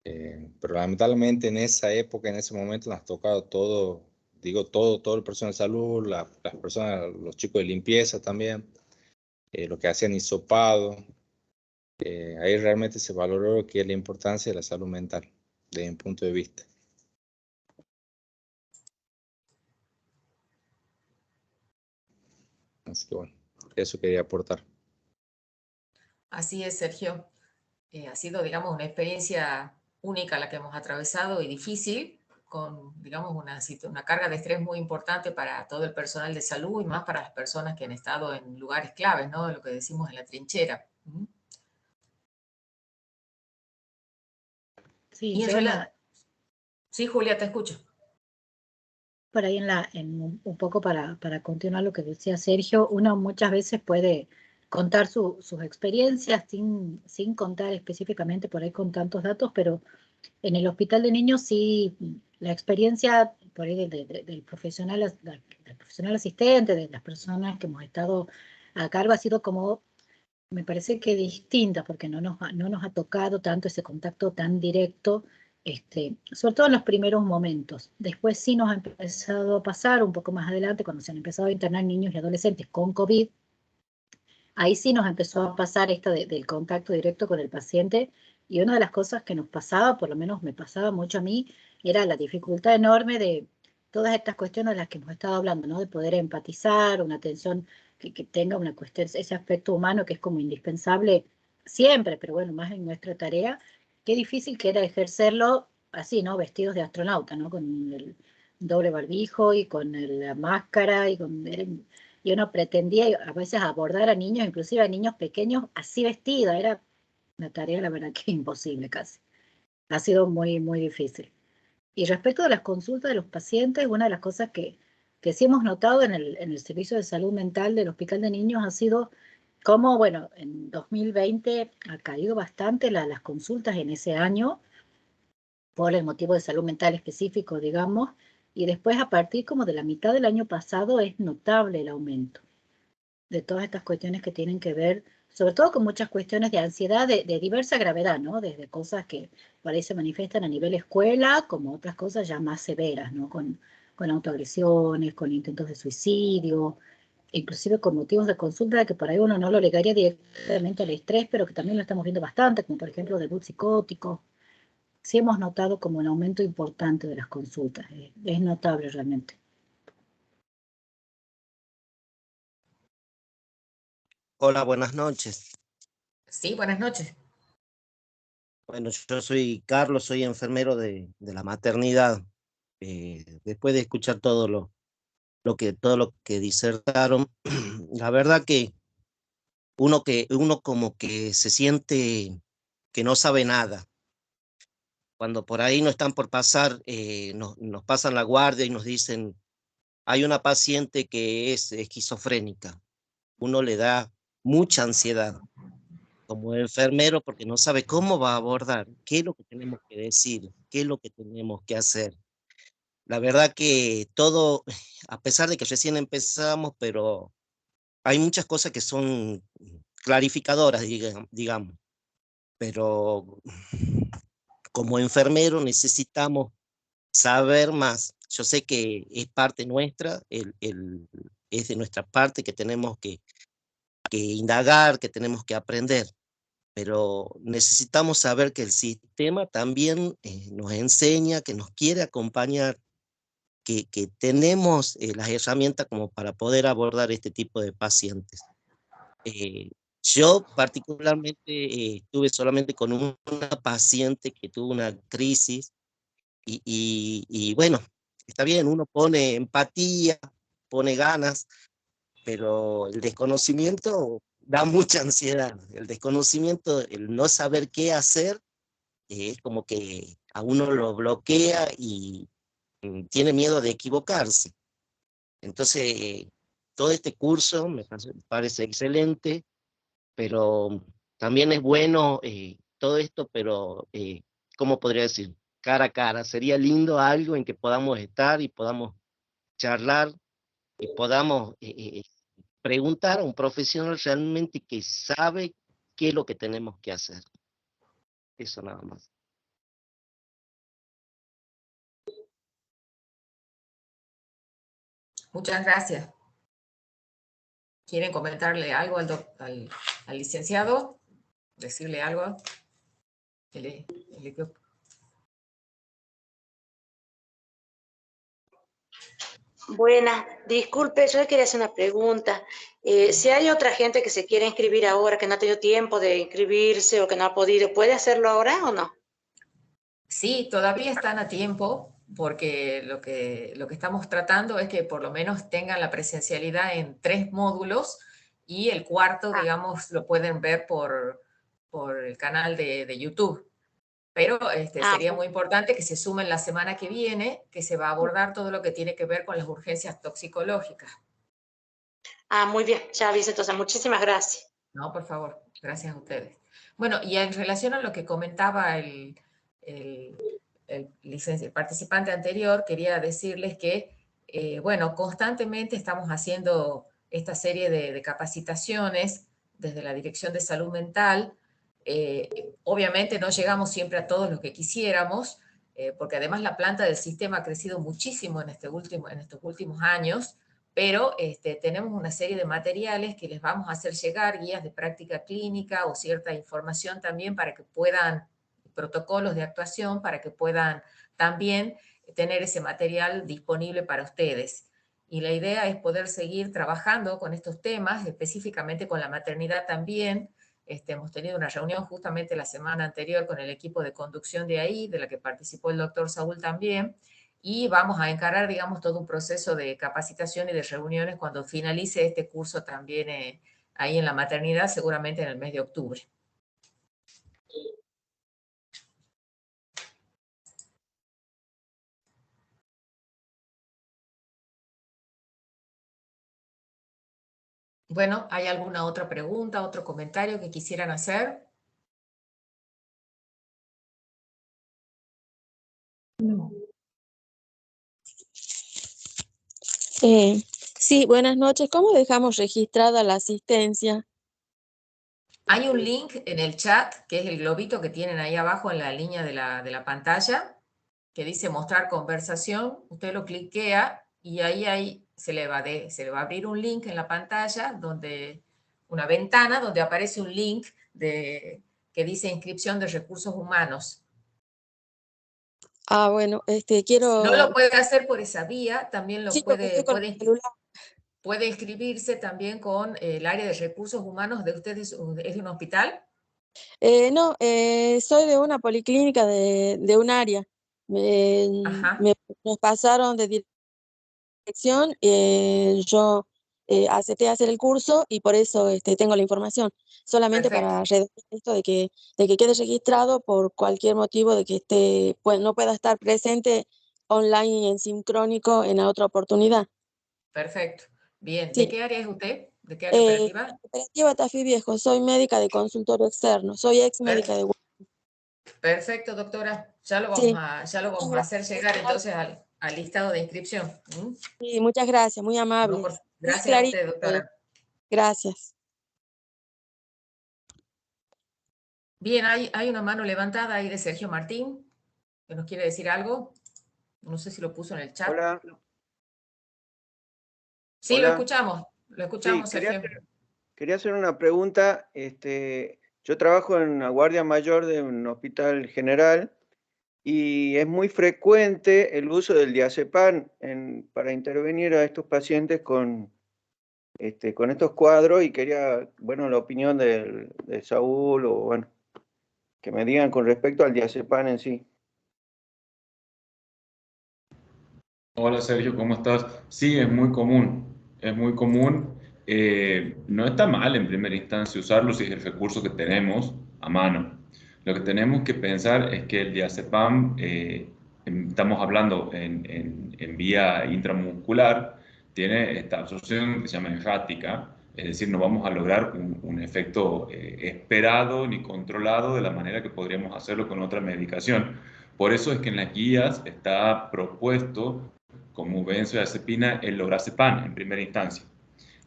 Pero lamentablemente en esa época, en ese momento, nos ha tocado todo, digo todo el personal de salud, las personas, los chicos de limpieza también, los que hacían hisopado. Ahí realmente se valoró lo que es la importancia de la salud mental, desde mi punto de vista. Así que bueno, eso quería aportar. Así es, Sergio. Ha sido, digamos, una experiencia única la que hemos atravesado y difícil, con, digamos, una carga de estrés muy importante para todo el personal de salud y más para las personas que han estado en lugares claves, ¿no? De lo que decimos en la trinchera. Sí, Y en realidad, sí, Julia, te escucho. por ahí un poco para continuar lo que decía Sergio, uno muchas veces puede contar sus experiencias sin contar específicamente por ahí con tantos datos, pero en el hospital de niños sí, la experiencia por ahí del profesional asistente, de las personas que hemos estado a cargo, ha sido como, me parece que distinta, porque no nos ha tocado tanto ese contacto tan directo, sobre todo en los primeros momentos. Después sí nos ha empezado a pasar un poco más adelante, cuando se han empezado a internar niños y adolescentes con COVID. Ahí sí nos empezó a pasar esto del contacto directo con el paciente, y una de las cosas que nos pasaba, por lo menos me pasaba mucho a mí, era la dificultad enorme de todas estas cuestiones de las que hemos estado hablando, ¿no? De poder empatizar, una atención que tenga una cuestión, ese aspecto humano que es como indispensable siempre, pero bueno, más en nuestra tarea, qué difícil que era ejercerlo así, ¿no? Vestidos de astronauta, ¿no? Con el doble barbijo y con la máscara y uno pretendía a veces abordar a niños, inclusive a niños pequeños, así vestida. Era una tarea, la verdad, que imposible casi. Ha sido muy, muy difícil. Y respecto a las consultas de los pacientes, una de las cosas que sí hemos notado en el servicio de salud mental del Hospital de Niños ha sido cómo, bueno, en 2020 ha caído bastante las consultas en ese año por el motivo de salud mental específico, digamos, y después a partir como de la mitad del año pasado es notable el aumento de todas estas cuestiones que tienen que ver, sobre todo con muchas cuestiones de ansiedad de diversa gravedad, ¿no? Desde cosas que por ahí se manifiestan a nivel escuela, como otras cosas ya más severas, ¿no? Con autoagresiones, con intentos de suicidio, inclusive con motivos de consulta que por ahí uno no lo ligaría directamente al estrés, pero que también lo estamos viendo bastante, como por ejemplo debut psicótico. Sí hemos notado como un aumento importante de las consultas, es notable realmente. Hola, buenas noches. Sí, buenas noches. Bueno, yo soy Carlos, soy enfermero de la maternidad. Después de escuchar todo lo que disertaron, la verdad que uno como que se siente que no sabe nada cuando por ahí no están por pasar, nos pasan la guardia y nos dicen, hay una paciente que es esquizofrénica. Uno le da mucha ansiedad como enfermero porque no sabe cómo va a abordar, qué es lo que tenemos que decir, qué es lo que tenemos que hacer. La verdad que todo, a pesar de que recién empezamos, pero hay muchas cosas que son clarificadoras, digamos. Pero como enfermero necesitamos saber más. Yo sé que es parte nuestra, es de nuestra parte que tenemos que indagar, que tenemos que aprender, pero necesitamos saber que el sistema también nos enseña, que nos quiere acompañar, que tenemos las herramientas como para poder abordar este tipo de pacientes. Yo particularmente estuve solamente con una paciente que tuvo una crisis y bueno, está bien, uno pone empatía, pone ganas, pero el desconocimiento da mucha ansiedad. El desconocimiento, el no saber qué hacer, es como que a uno lo bloquea y tiene miedo de equivocarse. Entonces, todo este curso me parece excelente, pero también es bueno todo esto, pero, ¿cómo podría decir? Cara a cara. Sería lindo algo en que podamos estar y podamos charlar y podamos preguntar a un profesional realmente que sabe qué es lo que tenemos que hacer. Eso nada más. Muchas gracias. ¿Quieren comentarle algo al licenciado? ¿Decirle algo? Buenas, disculpe, yo le quería hacer una pregunta. Si hay otra gente que se quiere inscribir ahora, que no ha tenido tiempo de inscribirse o que no ha podido, ¿puede hacerlo ahora o no? Sí, todavía están a tiempo, porque lo que estamos tratando es que por lo menos tengan la presencialidad en 3 módulos y el cuarto, digamos, lo pueden ver por el canal de YouTube. Pero sería muy importante que se sumen la semana que viene, que se va a abordar todo lo que tiene que ver con las urgencias toxicológicas. Muy bien, ya aviso entonces. Muchísimas gracias. No, por favor, gracias a ustedes. Bueno, y en relación a lo que comentaba el participante anterior, quería decirles que, bueno, constantemente estamos haciendo esta serie de capacitaciones desde la Dirección de Salud Mental. Obviamente no llegamos siempre a todos los que quisiéramos, porque además la planta del sistema ha crecido muchísimo en estos últimos años, pero tenemos una serie de materiales que les vamos a hacer llegar, guías de práctica clínica o cierta información también para que puedan, protocolos de actuación, para que puedan también tener ese material disponible para ustedes. Y la idea es poder seguir trabajando con estos temas, específicamente con la maternidad también. Hemos tenido una reunión justamente la semana anterior con el equipo de conducción de ahí, de la que participó el doctor Saúl también, y vamos a encarar, digamos, todo un proceso de capacitación y de reuniones cuando finalice este curso también ahí en la maternidad, seguramente en el mes de octubre. Bueno, ¿hay alguna otra pregunta, otro comentario que quisieran hacer? No. Sí, buenas noches. ¿Cómo dejamos registrada la asistencia? Hay un link en el chat, que es el globito que tienen ahí abajo en la línea de la pantalla, que dice mostrar conversación. Usted lo cliquea y ahí se le va a abrir un link en la pantalla, una ventana donde aparece un link que dice inscripción de recursos humanos. Bueno, quiero... Si no lo puede hacer por esa vía, también sí, puede inscribirse también con el área de recursos humanos de ustedes. ¿Es de un hospital? No, soy de una policlínica de un área. Nos pasaron de dirección, yo acepté hacer el curso y por eso tengo la información. Solamente Perfecto. para redactar esto de que quede registrado por cualquier motivo de que pues, no pueda estar presente online y en sincrónico en la otra oportunidad. Perfecto. Bien. Sí. ¿De qué área es usted? ¿De qué área operativa? Operativa Tafí Viejo. Soy médica de consultorio externo. Soy ex médica de... Perfecto, doctora. Ya lo Sí. vamos a hacer llegar entonces al listado de inscripción. ¿Mm? Sí, muchas gracias, muy No, amable. gracias a usted, doctora. Gracias. Bien, hay una mano levantada ahí de Sergio Martín, que nos quiere decir algo. No sé si lo puso en el chat. Hola. Sí, Hola. lo escuchamos, Sí, Sergio. quería hacer una pregunta. Yo trabajo en la guardia mayor de un hospital general y es muy frecuente el uso del diazepam para intervenir a estos pacientes con estos cuadros, y quería, bueno, la opinión de Saúl, o bueno, que me digan con respecto al diazepam en sí. Hola Sergio, ¿cómo estás? Sí, es muy común, es muy común. No está mal en primera instancia usarlo si es el recurso que tenemos a mano. Lo que tenemos que pensar es que el diazepam, estamos hablando en vía intramuscular, tiene esta absorción que se llama errática, es decir, no vamos a lograr un efecto esperado ni controlado de la manera que podríamos hacerlo con otra medicación. Por eso es que en las guías está propuesto como benzodiazepina el lorazepam en primera instancia.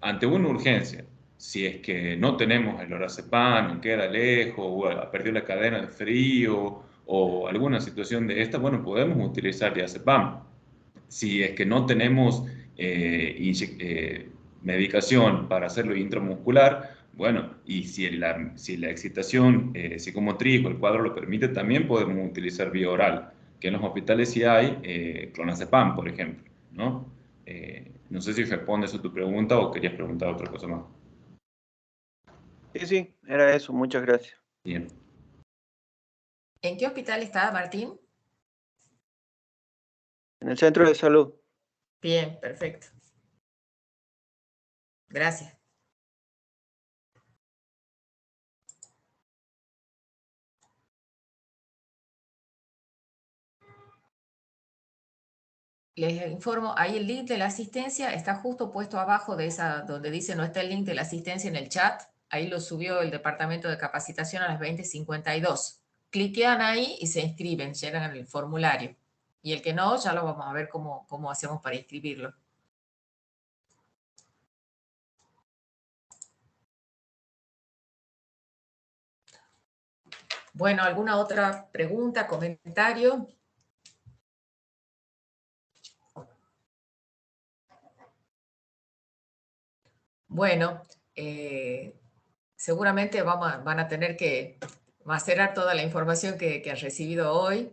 Ante una urgencia, si es que no tenemos el lorazepam, o queda lejos, o ha perdido la cadena de frío, o alguna situación de esta, bueno, podemos utilizar diazepam. Si es que no tenemos medicación para hacerlo intramuscular, bueno, y si la excitación psicomotriz o el cuadro lo permite, también podemos utilizar vía oral, que en los hospitales sí hay clonazepam, por ejemplo, ¿no? No sé si responde eso a tu pregunta o querías preguntar otra cosa más. Sí, era eso. Muchas gracias. Bien. ¿En qué hospital está, Martín? En el centro de salud. Bien, perfecto. Gracias. Les informo, ahí el link de la asistencia está justo puesto abajo de esa, donde dice no está el link de la asistencia en el chat. Ahí lo subió el Departamento de Capacitación a las 20:52. Cliquean ahí y se inscriben, llenan el formulario. Y el que no, ya lo vamos a ver cómo hacemos para inscribirlo. Bueno, ¿alguna otra pregunta, comentario? Bueno, seguramente van a tener que macerar toda la información que han recibido hoy.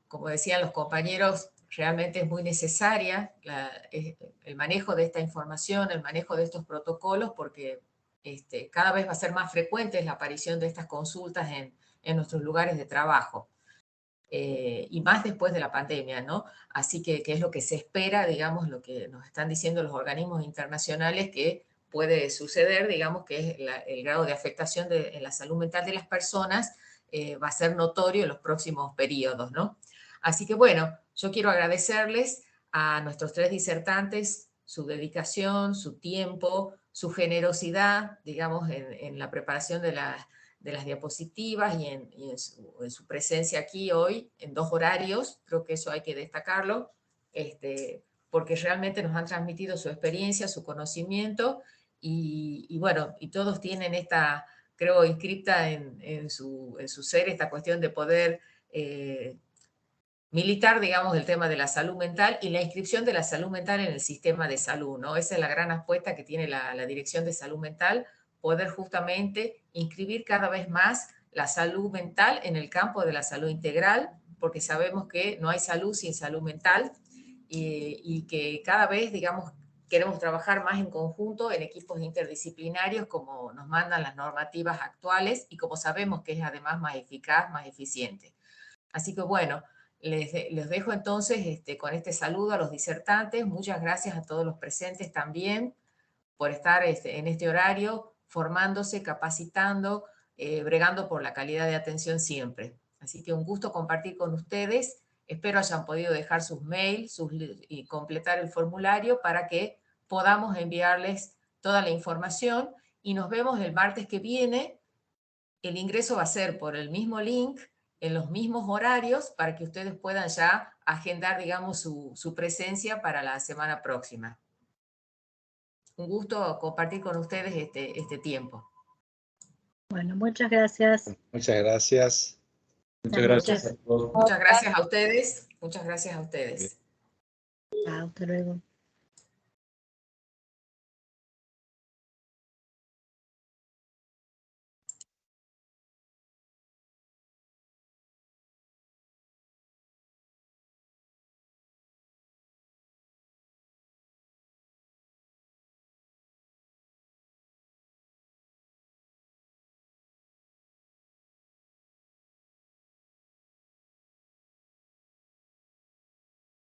Como decían los compañeros, realmente es muy necesaria el manejo de esta información, el manejo de estos protocolos, porque cada vez va a ser más frecuente la aparición de estas consultas en nuestros lugares de trabajo. Y más después de la pandemia, ¿no? Así que es lo que se espera, digamos, lo que nos están diciendo los organismos internacionales que puede suceder, digamos, que es el grado de afectación en la salud mental de las personas va a ser notorio en los próximos periodos, ¿no? Así que bueno, yo quiero agradecerles a nuestros 3 disertantes su dedicación, su tiempo, su generosidad, digamos, en la preparación de las diapositivas y en su presencia aquí hoy en 2 horarios. Creo que eso hay que destacarlo, porque realmente nos han transmitido su experiencia, su conocimiento y bueno, y todos tienen esta, creo, inscripta en su ser esta cuestión de poder militar, digamos, el tema de la salud mental y la inscripción de la salud mental en el sistema de salud, ¿no? Esa es la gran apuesta que tiene la Dirección de Salud Mental, poder justamente inscribir cada vez más la salud mental en el campo de la salud integral, porque sabemos que no hay salud sin salud mental y que cada vez, digamos, queremos trabajar más en conjunto en equipos interdisciplinarios como nos mandan las normativas actuales y como sabemos que es además más eficaz, más eficiente. Así que bueno, les dejo entonces con este saludo a los disertantes. Muchas gracias a todos los presentes también por estar en este horario, formándose, capacitando, bregando por la calidad de atención siempre. Así que un gusto compartir con ustedes. Espero hayan podido dejar sus mails y completar el formulario para que podamos enviarles toda la información y nos vemos el martes que viene. El ingreso va a ser por el mismo link, en los mismos horarios, para que ustedes puedan ya agendar, digamos, su presencia para la semana próxima. Un gusto compartir con ustedes este tiempo. Bueno, muchas gracias. Muchas gracias. Muchas gracias a todos. Muchas gracias a ustedes. Muchas gracias a ustedes. Chao, hasta luego.